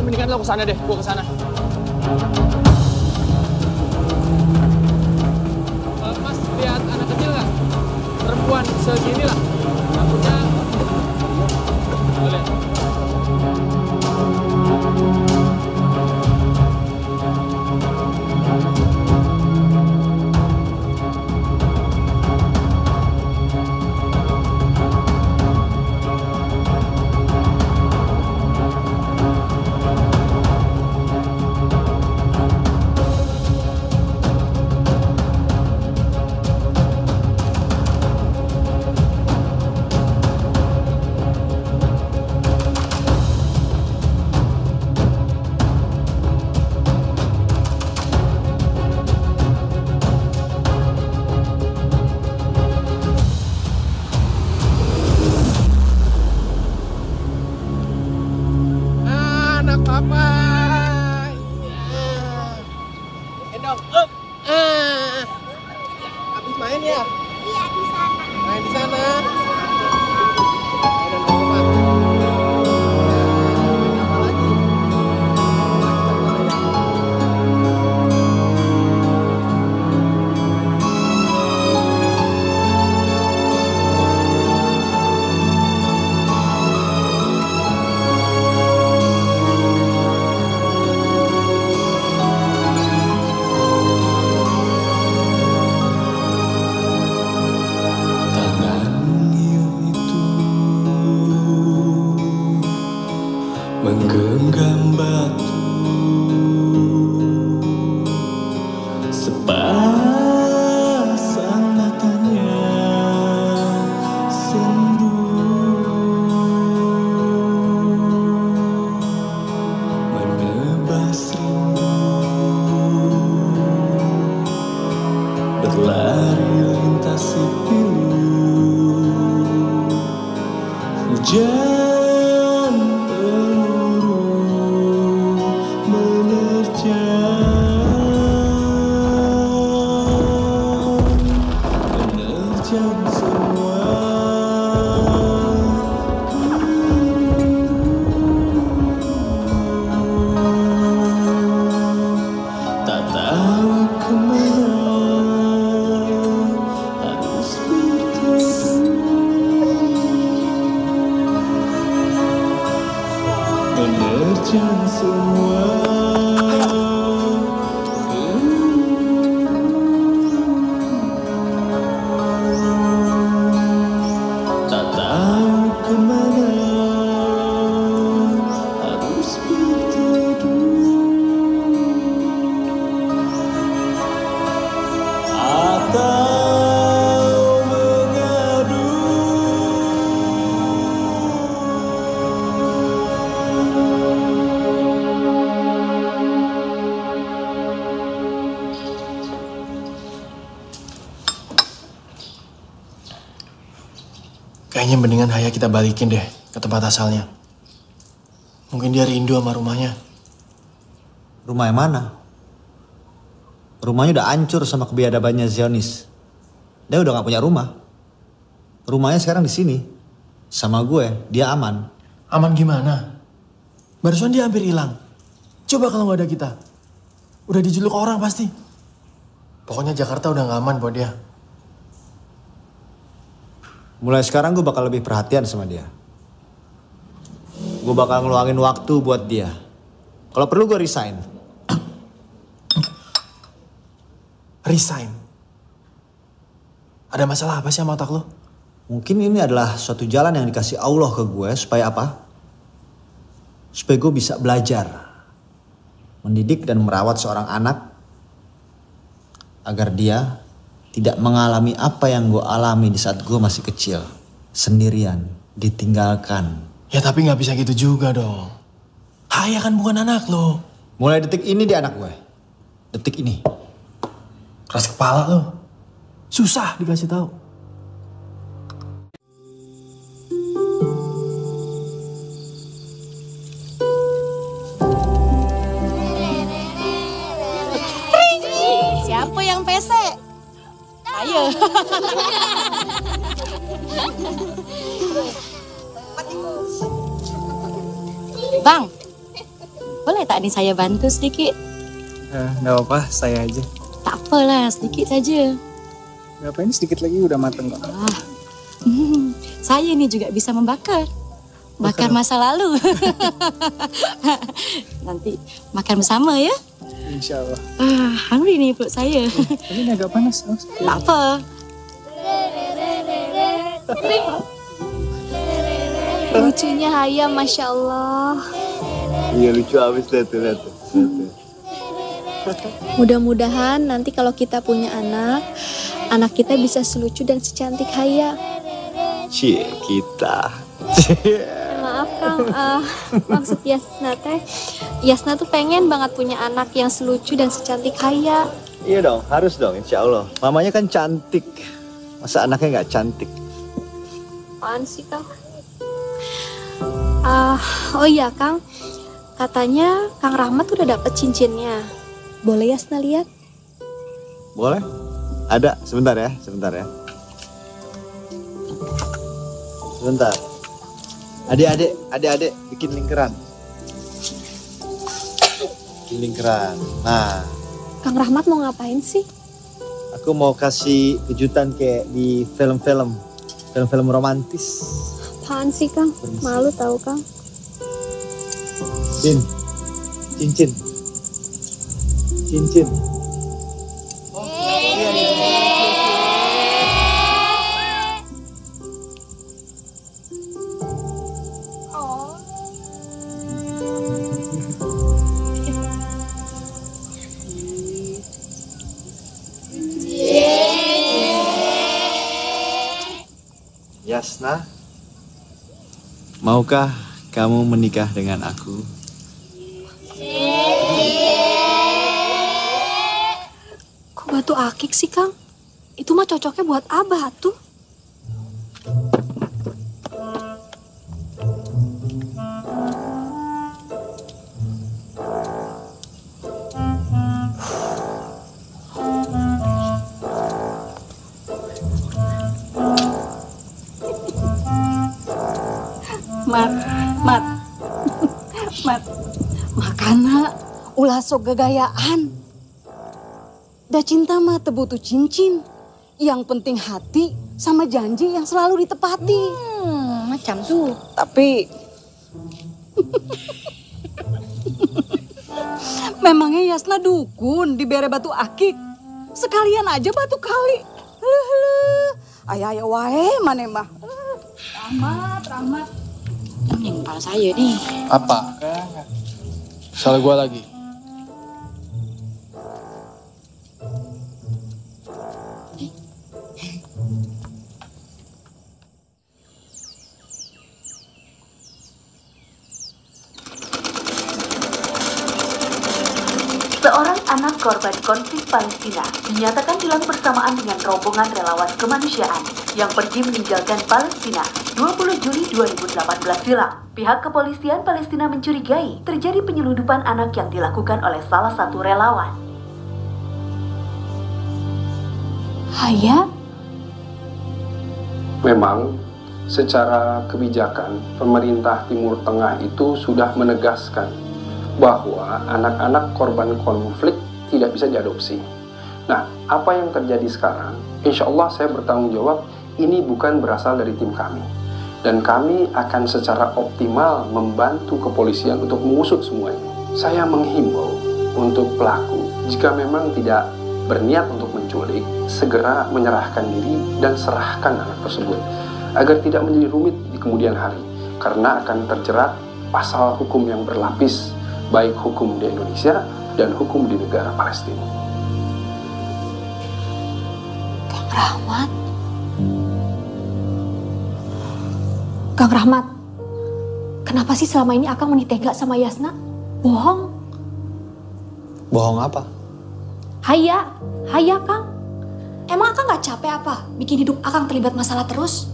Mendingan lo kesana deh, gua kesana. Mas, lihat anak kecil nggak? Perempuan segini lah. Rambutnya... Boleh. menggenggam batu sepasang matanya sendu menebas rindu berlari lintasi pilu hujan Kayaknya mendingan Haya kita balikin deh ke tempat asalnya. Mungkin dia rindu sama rumahnya. Rumah yang mana? Rumahnya udah hancur sama kebiadabannya Zionis. Dia udah gak punya rumah. Rumahnya sekarang di sini. Sama gue, dia aman. Aman gimana? Barusan dia hampir hilang. Coba kalau gak ada kita. Udah dijeluk orang pasti. Pokoknya Jakarta udah gak aman buat dia. Mulai sekarang gue bakal lebih perhatian sama dia. Gue bakal ngeluangin waktu buat dia. Kalau perlu gue resign. Resign? Ada masalah apa sih sama otak lo? Mungkin ini adalah suatu jalan yang dikasih Allah ke gue supaya apa? Supaya gue bisa belajar. Mendidik dan merawat seorang anak. Agar dia tidak mengalami apa yang gue alami di saat gue masih kecil. Sendirian, ditinggalkan. Ya tapi gak bisa gitu juga dong. Haya kan bukan anak lo. Mulai detik ini dia anak gue. Detik ini. Keras kepala lo. Susah dikasih tahu. Siapa yang pesek? Saya. Bang, boleh tak nih saya bantu sedikit? Nggak apa-apa, saya aja. Tak apalah, sedikit saja. Ngapain sedikit lagi udah mateng kok. Saya nih juga bisa membakar. Bakar masa lalu. Nanti makan bersama ya. Insya Allah. Hungry nih perut saya. Tapi ini agak panas. Tak apa. Lucunya Haya, Masya Allah. Iya lucu abis lihat tuh. Mudah-mudahan nanti kalau kita punya anak kita bisa selucu dan secantik Haya. Cie, kita. Maaf Kang, maksud Yasna teh. Yasna tuh pengen banget punya anak yang selucu dan secantik Haya. Iya dong, harus dong insya Allah. Mamanya kan cantik. Masa anaknya gak cantik? Apaan sih Kang? Oh iya Kang, katanya Kang Rahmat udah dapet cincinnya. Boleh Yasna lihat? Boleh? Ada, sebentar ya. Sebentar. Adik-adik, bikin lingkaran. Nah, Kang Rahmat mau ngapain sih? aku mau kasih kejutan kayak di film-film romantis. Apaan sih Kang? Malu tahu Kang. Cincin. Yasna, maukah kamu menikah dengan aku? Kok batu akik sih Kang? Itu mah cocoknya buat Abah tuh. Mat, makana ulah sok gagayaan. Da cinta mah teu butuh cincin. Yang penting hati sama janji yang selalu ditepati. Macam tuh. Tapi memangnya Yasna dukun dibere batu akik. Sekalian aja batu kali. Aya wae maneh mah. Rahmat. Ini kepala saya nih. Apa? Salah gua lagi. Seorang anak korban konflik Palestina dinyatakan hilang bersamaan dengan rombongan relawan kemanusiaan yang pergi meninggalkan Palestina. 20 Juli 2018 silam, pihak kepolisian Palestina mencurigai terjadi penyelundupan anak yang dilakukan oleh salah satu relawan. Haya? Memang secara kebijakan pemerintah Timur Tengah itu sudah menegaskan bahwa anak-anak korban konflik tidak bisa diadopsi. Nah, apa yang terjadi sekarang? Insya Allah saya bertanggung jawab, ini bukan berasal dari tim kami. Dan kami akan secara optimal membantu kepolisian untuk mengusut semua ini. Saya menghimbau untuk pelaku, jika memang tidak berniat untuk menculik, segera menyerahkan diri dan serahkan anak tersebut, agar tidak menjadi rumit di kemudian hari, karena akan terjerat pasal hukum yang berlapis, baik hukum di Indonesia dan hukum di negara Palestina. Kang Rahmat? Kang Rahmat, kenapa sih selama ini Akang menitega sama Yasna? Bohong. Bohong apa? Haya Kang. Emang Akang gak capek apa bikin hidup Akang terlibat masalah terus?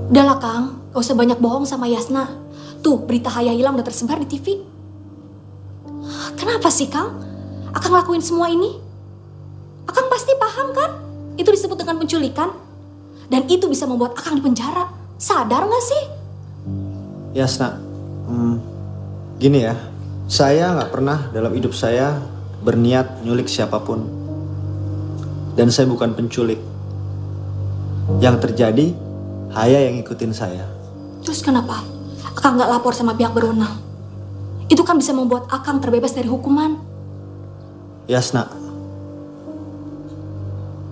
Udahlah Kang, gak usah banyak bohong sama Yasna. Tuh, berita Haya hilang udah tersebar di TV. Kenapa sih Kang? Akang lakuin semua ini? Akang pasti paham kan? Itu disebut dengan penculikan. Dan itu bisa membuat Akang di penjara. Sadar gak sih? Yasna, gini ya. Saya nggak pernah dalam hidup saya berniat nyulik siapapun. Dan saya bukan penculik. Yang terjadi, Haya yang ngikutin saya. Terus kenapa Akang nggak lapor sama pihak berwenang? Itu kan bisa membuat Akang terbebas dari hukuman. Yasna,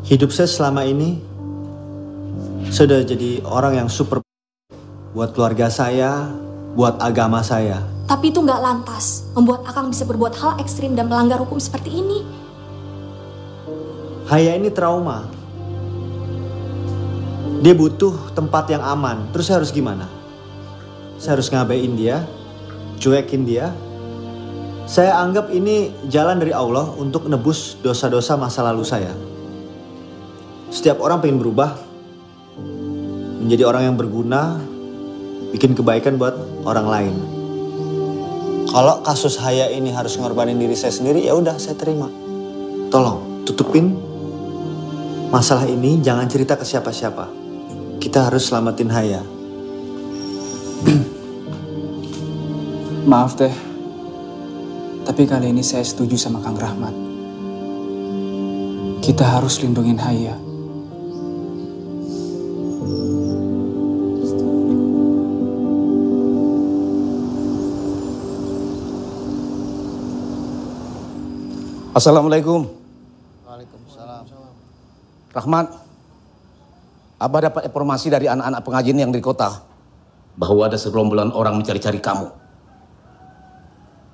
hidup saya selama ini sudah jadi orang yang super buat keluarga saya, buat agama saya. Tapi itu nggak lantas membuat Akang bisa berbuat hal ekstrim dan melanggar hukum seperti ini. Haya ini trauma. Dia butuh tempat yang aman. Terus saya harus gimana? Saya harus ngabain dia, cuekin dia. Saya anggap ini jalan dari Allah untuk nebus dosa-dosa masa lalu saya. Setiap orang pengen berubah, menjadi orang yang berguna, bikin kebaikan buat orang lain. Kalau kasus Haya ini harus ngorbanin diri saya sendiri, ya udah saya terima. Tolong tutupin masalah ini, jangan cerita ke siapa-siapa. Kita harus selamatin Haya. Maaf teh, tapi kali ini saya setuju sama Kang Rahmat. Kita harus lindungin Haya. Assalamualaikum. Waalaikumsalam. Rahmat, Abah dapat informasi dari anak-anak pengajian yang di kota bahwa ada segerombolan orang mencari-cari kamu.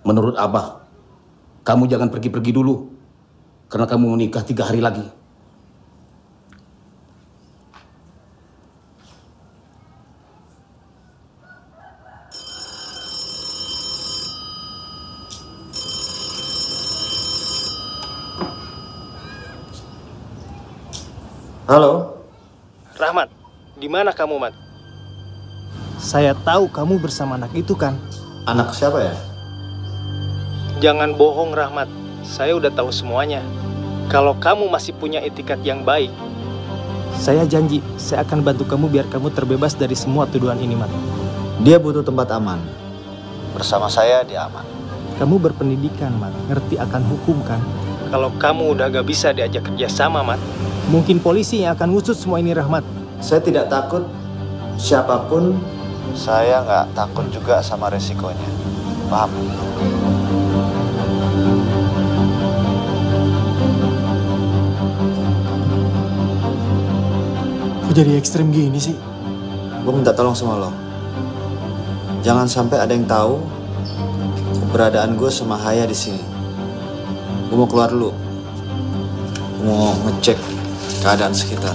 Menurut Abah, kamu jangan pergi-pergi dulu karena kamu menikah 3 hari lagi. Halo. Rahmat, di mana kamu, Mat? Saya tahu kamu bersama anak itu kan? Anak siapa ya? Jangan bohong, Rahmat. Saya udah tahu semuanya. Kalau kamu masih punya etikat yang baik, saya janji saya akan bantu kamu biar kamu terbebas dari semua tuduhan ini, Mat. Dia butuh tempat aman. Bersama saya dia aman. Kamu berpendidikan, Mat. Ngerti akan hukum kan? Kalau kamu udah gak bisa diajak kerja sama, Mat, mungkin polisi yang akan ngusut semua ini, Rahmat. Saya tidak takut siapapun. Saya nggak takut juga sama resikonya. Paham? Kok jadi ekstrim gini sih? Gue minta tolong sama lo. Jangan sampai ada yang tahu keberadaan gue sama Haya di sini. Gue mau keluar dulu. Mau ngecek keadaan sekitar.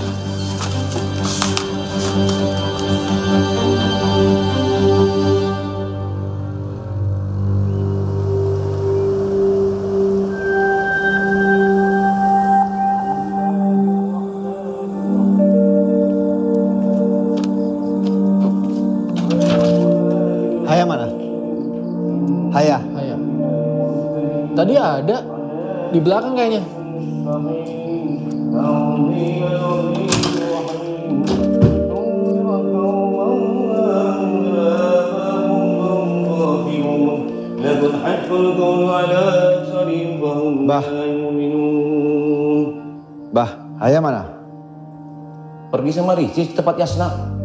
Haya. Tadi ada di belakang kayaknya. Bah, Haya mana? Pergi sama Ricis tempat Yasna.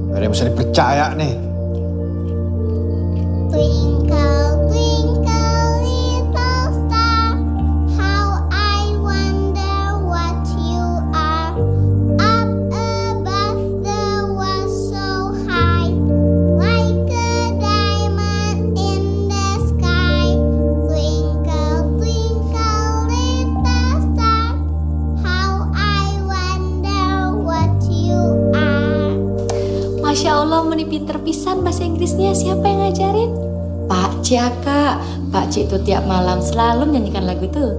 Gak ada yang bisa dipercaya nih. Twinkle, twinkle, little star, how I wonder what you are. Up above the world so high, like a diamond in the sky. Twinkle, twinkle, little star, how I wonder what you are. Masya Allah, meni pinter pisan bahasa Inggrisnya. Siapa yang ngajarin? Pak Cik, Kak. Pak Cik itu tiap malam selalu menyanyikan lagu itu.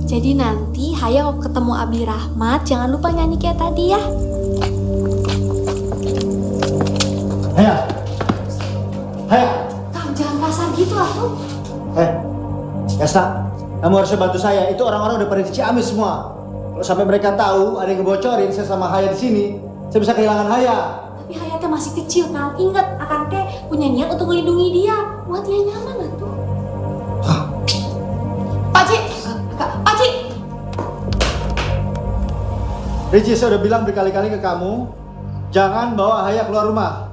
Jadi nanti Haya kalau ketemu Abi Rahmat, jangan lupa nyanyi kayak tadi ya. Haya. Kang, jangan kasar gitu atuh. Yasna, kamu harusnya bantu saya. Itu orang-orang udah pada di Ciamis semua. Kalau sampai mereka tahu ada yang ngebocorin saya sama Haya di sini, saya bisa kehilangan Haya. Tapi Haya teh masih kecil, Kang. Ingat, Akang teh punya niat untuk melindungi dia. Buat dia nyaman atuh. Pak Cik! Pak Cik! Ricis, saya udah bilang berkali-kali ke kamu, jangan bawa Haya keluar rumah.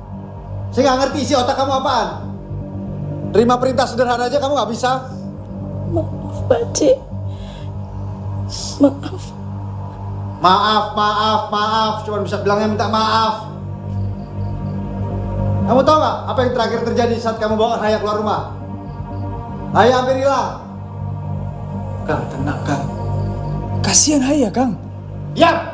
Saya nggak ngerti isi otak kamu apaan. Terima perintah sederhana aja kamu nggak bisa. Maaf, Pak Cik. Maaf. Cuma bisa bilangnya minta maaf. Kamu tahu nggak apa yang terakhir terjadi saat kamu bawa Haya keluar rumah? Haya hampir hilang. Kang, tenang, Kang. Kasihan Haya, Kang. Ya.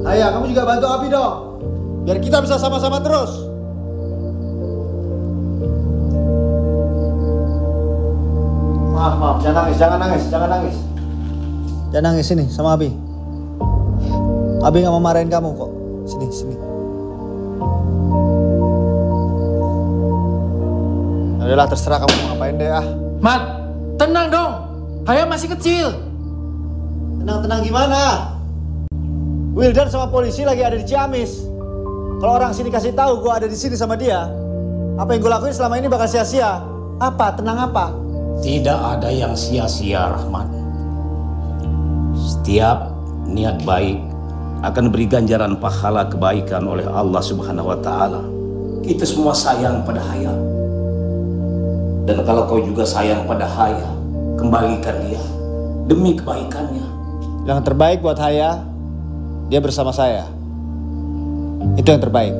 Haya, kamu juga bantu Abi dong. Biar kita bisa sama-sama terus. Maaf, jangan nangis. Jangan nangis, sini sama Abi. Abi nggak mau marahin kamu kok. Sini. Ya udahlah, terserah kamu mau ngapain deh ah. Mat, tenang dong. Haya masih kecil. Tenang gimana? Wildan sama polisi lagi ada di Ciamis. Kalau orang sini kasih tahu gue ada di sini sama dia, apa yang gue lakuin selama ini bakal sia-sia. Apa? Tenang apa? Tidak ada yang sia-sia, Rahmat. Setiap niat baik akan beri ganjaran pahala kebaikan oleh Allah Subhanahu wa Ta'ala. Kita semua sayang pada Haya. Dan kalau kau juga sayang pada Haya, kembalikan dia demi kebaikannya. Yang terbaik buat Haya, dia bersama saya. Itu yang terbaik.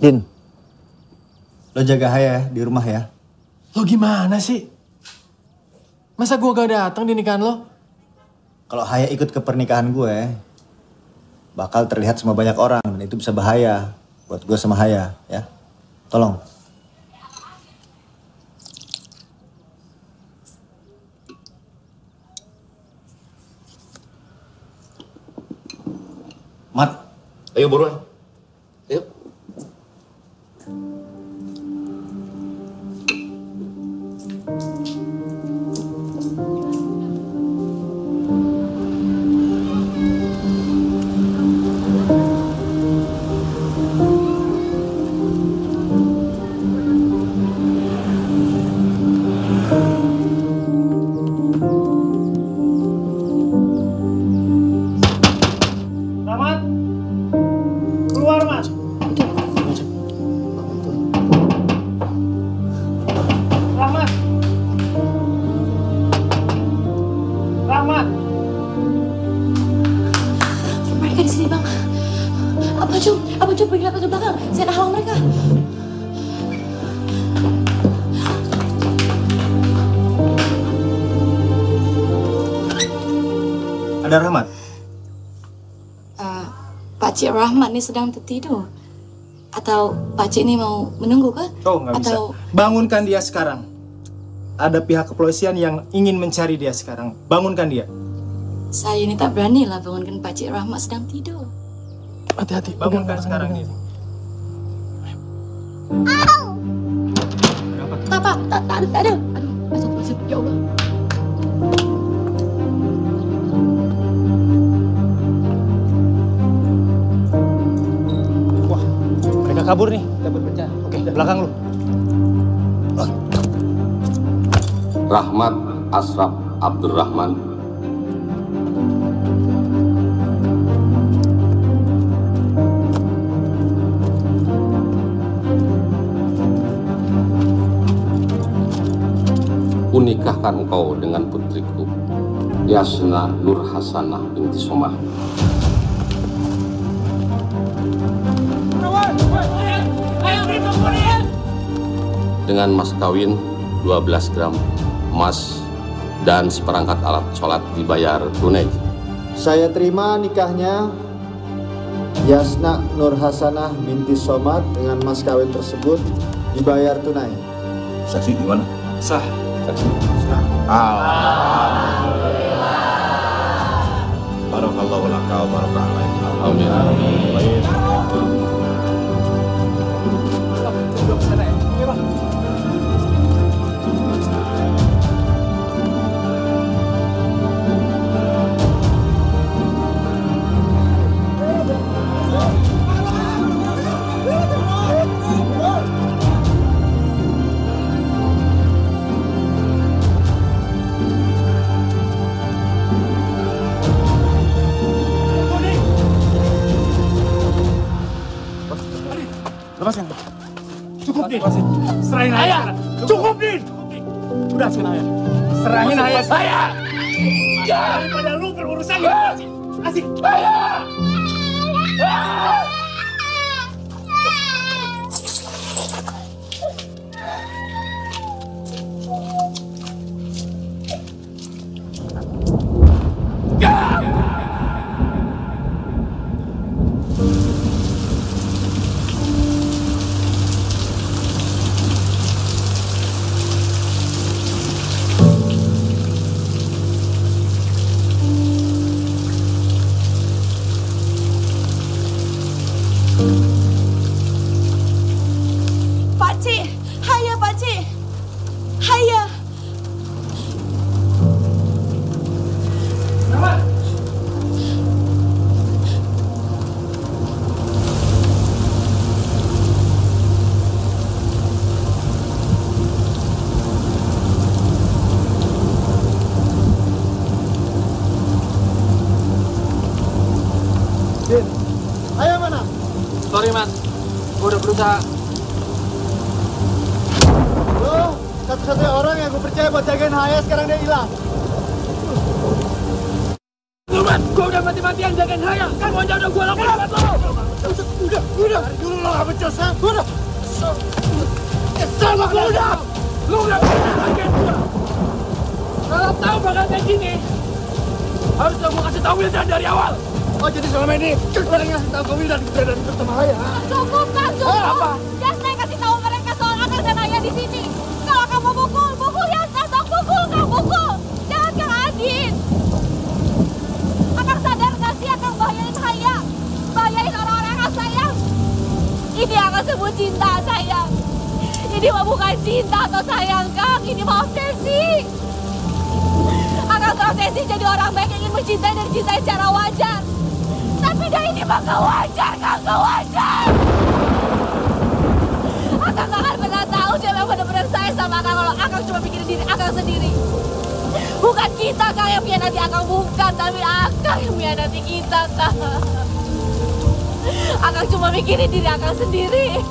Din, lo jaga Haya di rumah ya. Lo gimana sih? Masa gue gak datang di nikahan lo? Kalau Haya ikut ke pernikahan gue, bakal terlihat sama banyak orang dan itu bisa bahaya buat gue sama Haya ya. Tolong. Mat, ayo buruan. Ayo. Rahmat, keluar Mas. Rahmat. belakang. Saya nak halau mereka. Ada Rahmat? Pak Cik Rahmat ni sedang tertidur. Atau Pak Cik ni mau menunggu ke? Oh, nggak bisa. Bangunkan dia sekarang. Ada pihak kepolisian yang ingin mencari dia sekarang. Bangunkan dia. Saya ni tak berani lah bangunkan Pak Cik Rahmat sedang tidur. Hati-hati. Bangunkan sekarang dia. Tak ada. Aduh, masuk. Ya Allah. Wah, mereka kabur nih. Kita berpencar. Oke, belakang lu. Rahmat Ashraf Abdurrahman. Kunikahkan engkau dengan putriku, Yasna Nur Hasanah binti Somah. Dengan mas kawin 12 gram emas dan seperangkat alat sholat dibayar tunai. Saya terima nikahnya Yasna Nur Hasanah binti Somad dengan mas kawin tersebut dibayar tunai. Saksi gimana? Sah. Saksi sah. Alhamdulillah. Barakallahu laka wa baraka alaika. Amin. Baik. Lepasin. Cukup nih. Serahin ayah. Cukup nih. Udah ayah. Serahin ayah saya. Daripada lu berurusan gitu. Kasih. Ayah. Pakcik, haya Pakcik. Haya. Din, ayah mana? Sorry mas, gue udah berusaha. Lo satu-satunya orang yang gue percaya buat jagain Haya, sekarang dia hilang. Luman, gue udah mati-matian jagain Haya. Kamu aja udah gue laporin buat lo. Udah. Dari dulu lo gak becus, ha? Udah. Sama lo udah. Lo udah jagain gue. Kalau tahu bakal kayak gini, harusnya gue kasih tahu Wildan dari awal. Oh, jadi selama ini orang yang kasih tahu ke Wildan keberadaan bersama Haya. Cukup kan, cukup. Apa? Yasna yang kasih tahu mereka soal Akang dan Ayah di sini. Kalau kamu pukul Yasna, Kang pukul. Jangan Kang Adin. Akang sadar gak sih Akang bahayain Haya? Bahayain orang-orang Akang sayang. Ini Akang sebut cinta, sayang. Ini mah bukan cinta atau sayang, Kang. Ini mah obsesi. Akang terobsesi jadi orang baik yang ingin mencintai dan cintai secara wajar. Tapi dah ini mah gak wajar, Kang, gak wajar. Akang gak akan pernah tahu siapa yang benar-benar sayang sama Akang kalau Akang cuma mikirin diri Akang sendiri. Bukan kita, Kang, yang mengkhianati Akang, bukan. Tapi Akang yang mengkhianati kita, Kang. Akang cuma mikirin diri Akang sendiri.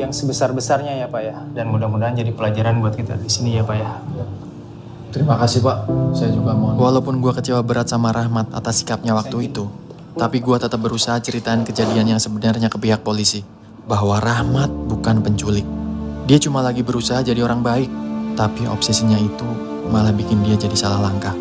yang sebesar-besarnya ya Pak ya. Dan mudah-mudahan jadi pelajaran buat kita di sini ya Pak ya. Terima kasih Pak, saya juga mohon. Walaupun gue kecewa berat sama Rahmat atas sikapnya waktu itu, tapi gue tetap berusaha ceritain kejadian yang sebenarnya ke pihak polisi. Bahwa Rahmat bukan penculik. Dia cuma lagi berusaha jadi orang baik, tapi obsesinya itu malah bikin dia jadi salah langkah.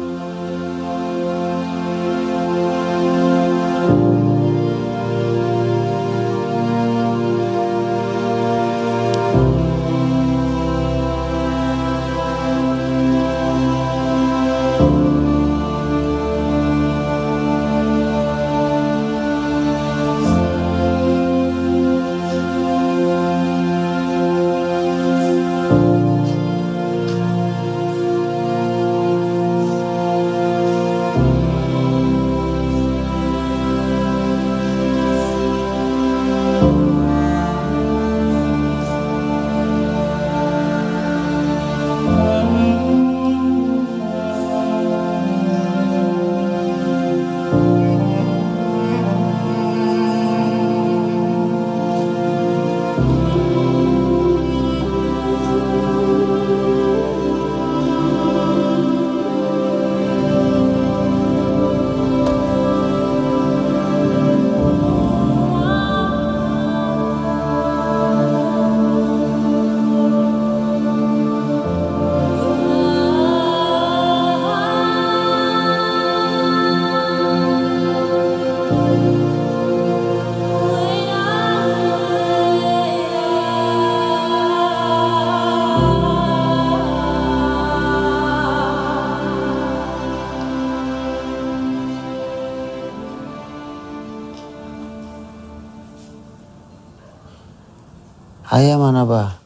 Ayah mana bah?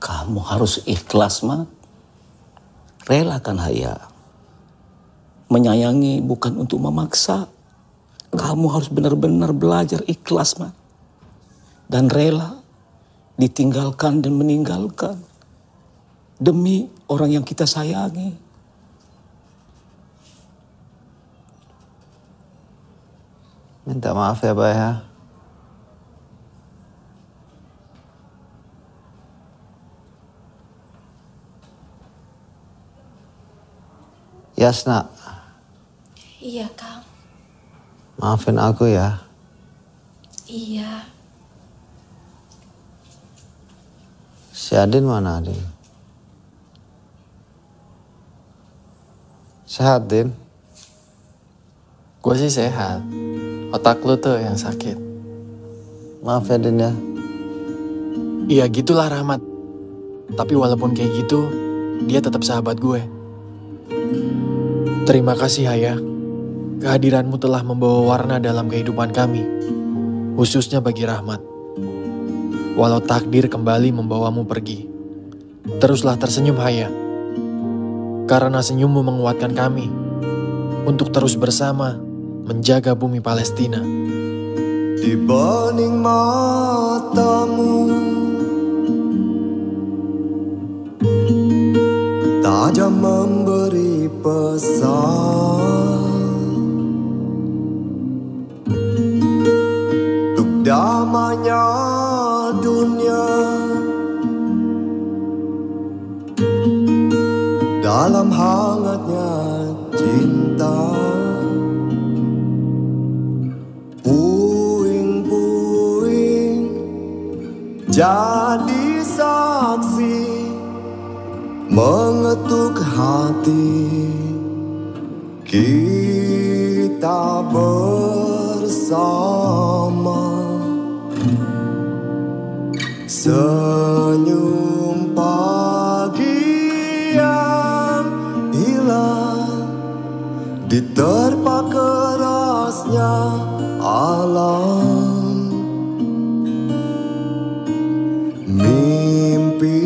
Kamu harus ikhlas Mat. Relakan Ayah. Menyayangi bukan untuk memaksa. Kamu harus benar-benar belajar ikhlas Mat. Dan rela ditinggalkan dan meninggalkan. Demi orang yang kita sayangi. Minta maaf ya bah ya. Yasna, Iya, Kang. maafin aku ya. Iya. Si Adin mana Adin? Sehat Din? Gue sih sehat. Otak lu tuh yang sakit. Maaf ya Din ya. Iya gitulah Rahmat. Tapi walaupun kayak gitu, dia tetap sahabat gue. Terima kasih Ayah. Kehadiranmu telah membawa warna dalam kehidupan kami. Khususnya bagi Rahmat. Walau takdir kembali membawamu pergi. Teruslah tersenyum Ayah. Karena senyummu menguatkan kami. Untuk terus bersama menjaga bumi Palestina. Di bening matamu tajam memberi pesan untuk damainya dunia dalam hangatnya cinta. Puing-puing jadi saksi mengetuk hati kita bersama. Senyum pagi yang hilang diterpa kerasnya alam. Mimpi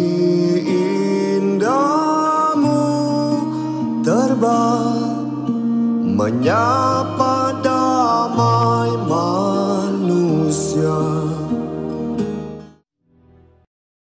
indahmu terbang menyapa damai manusia.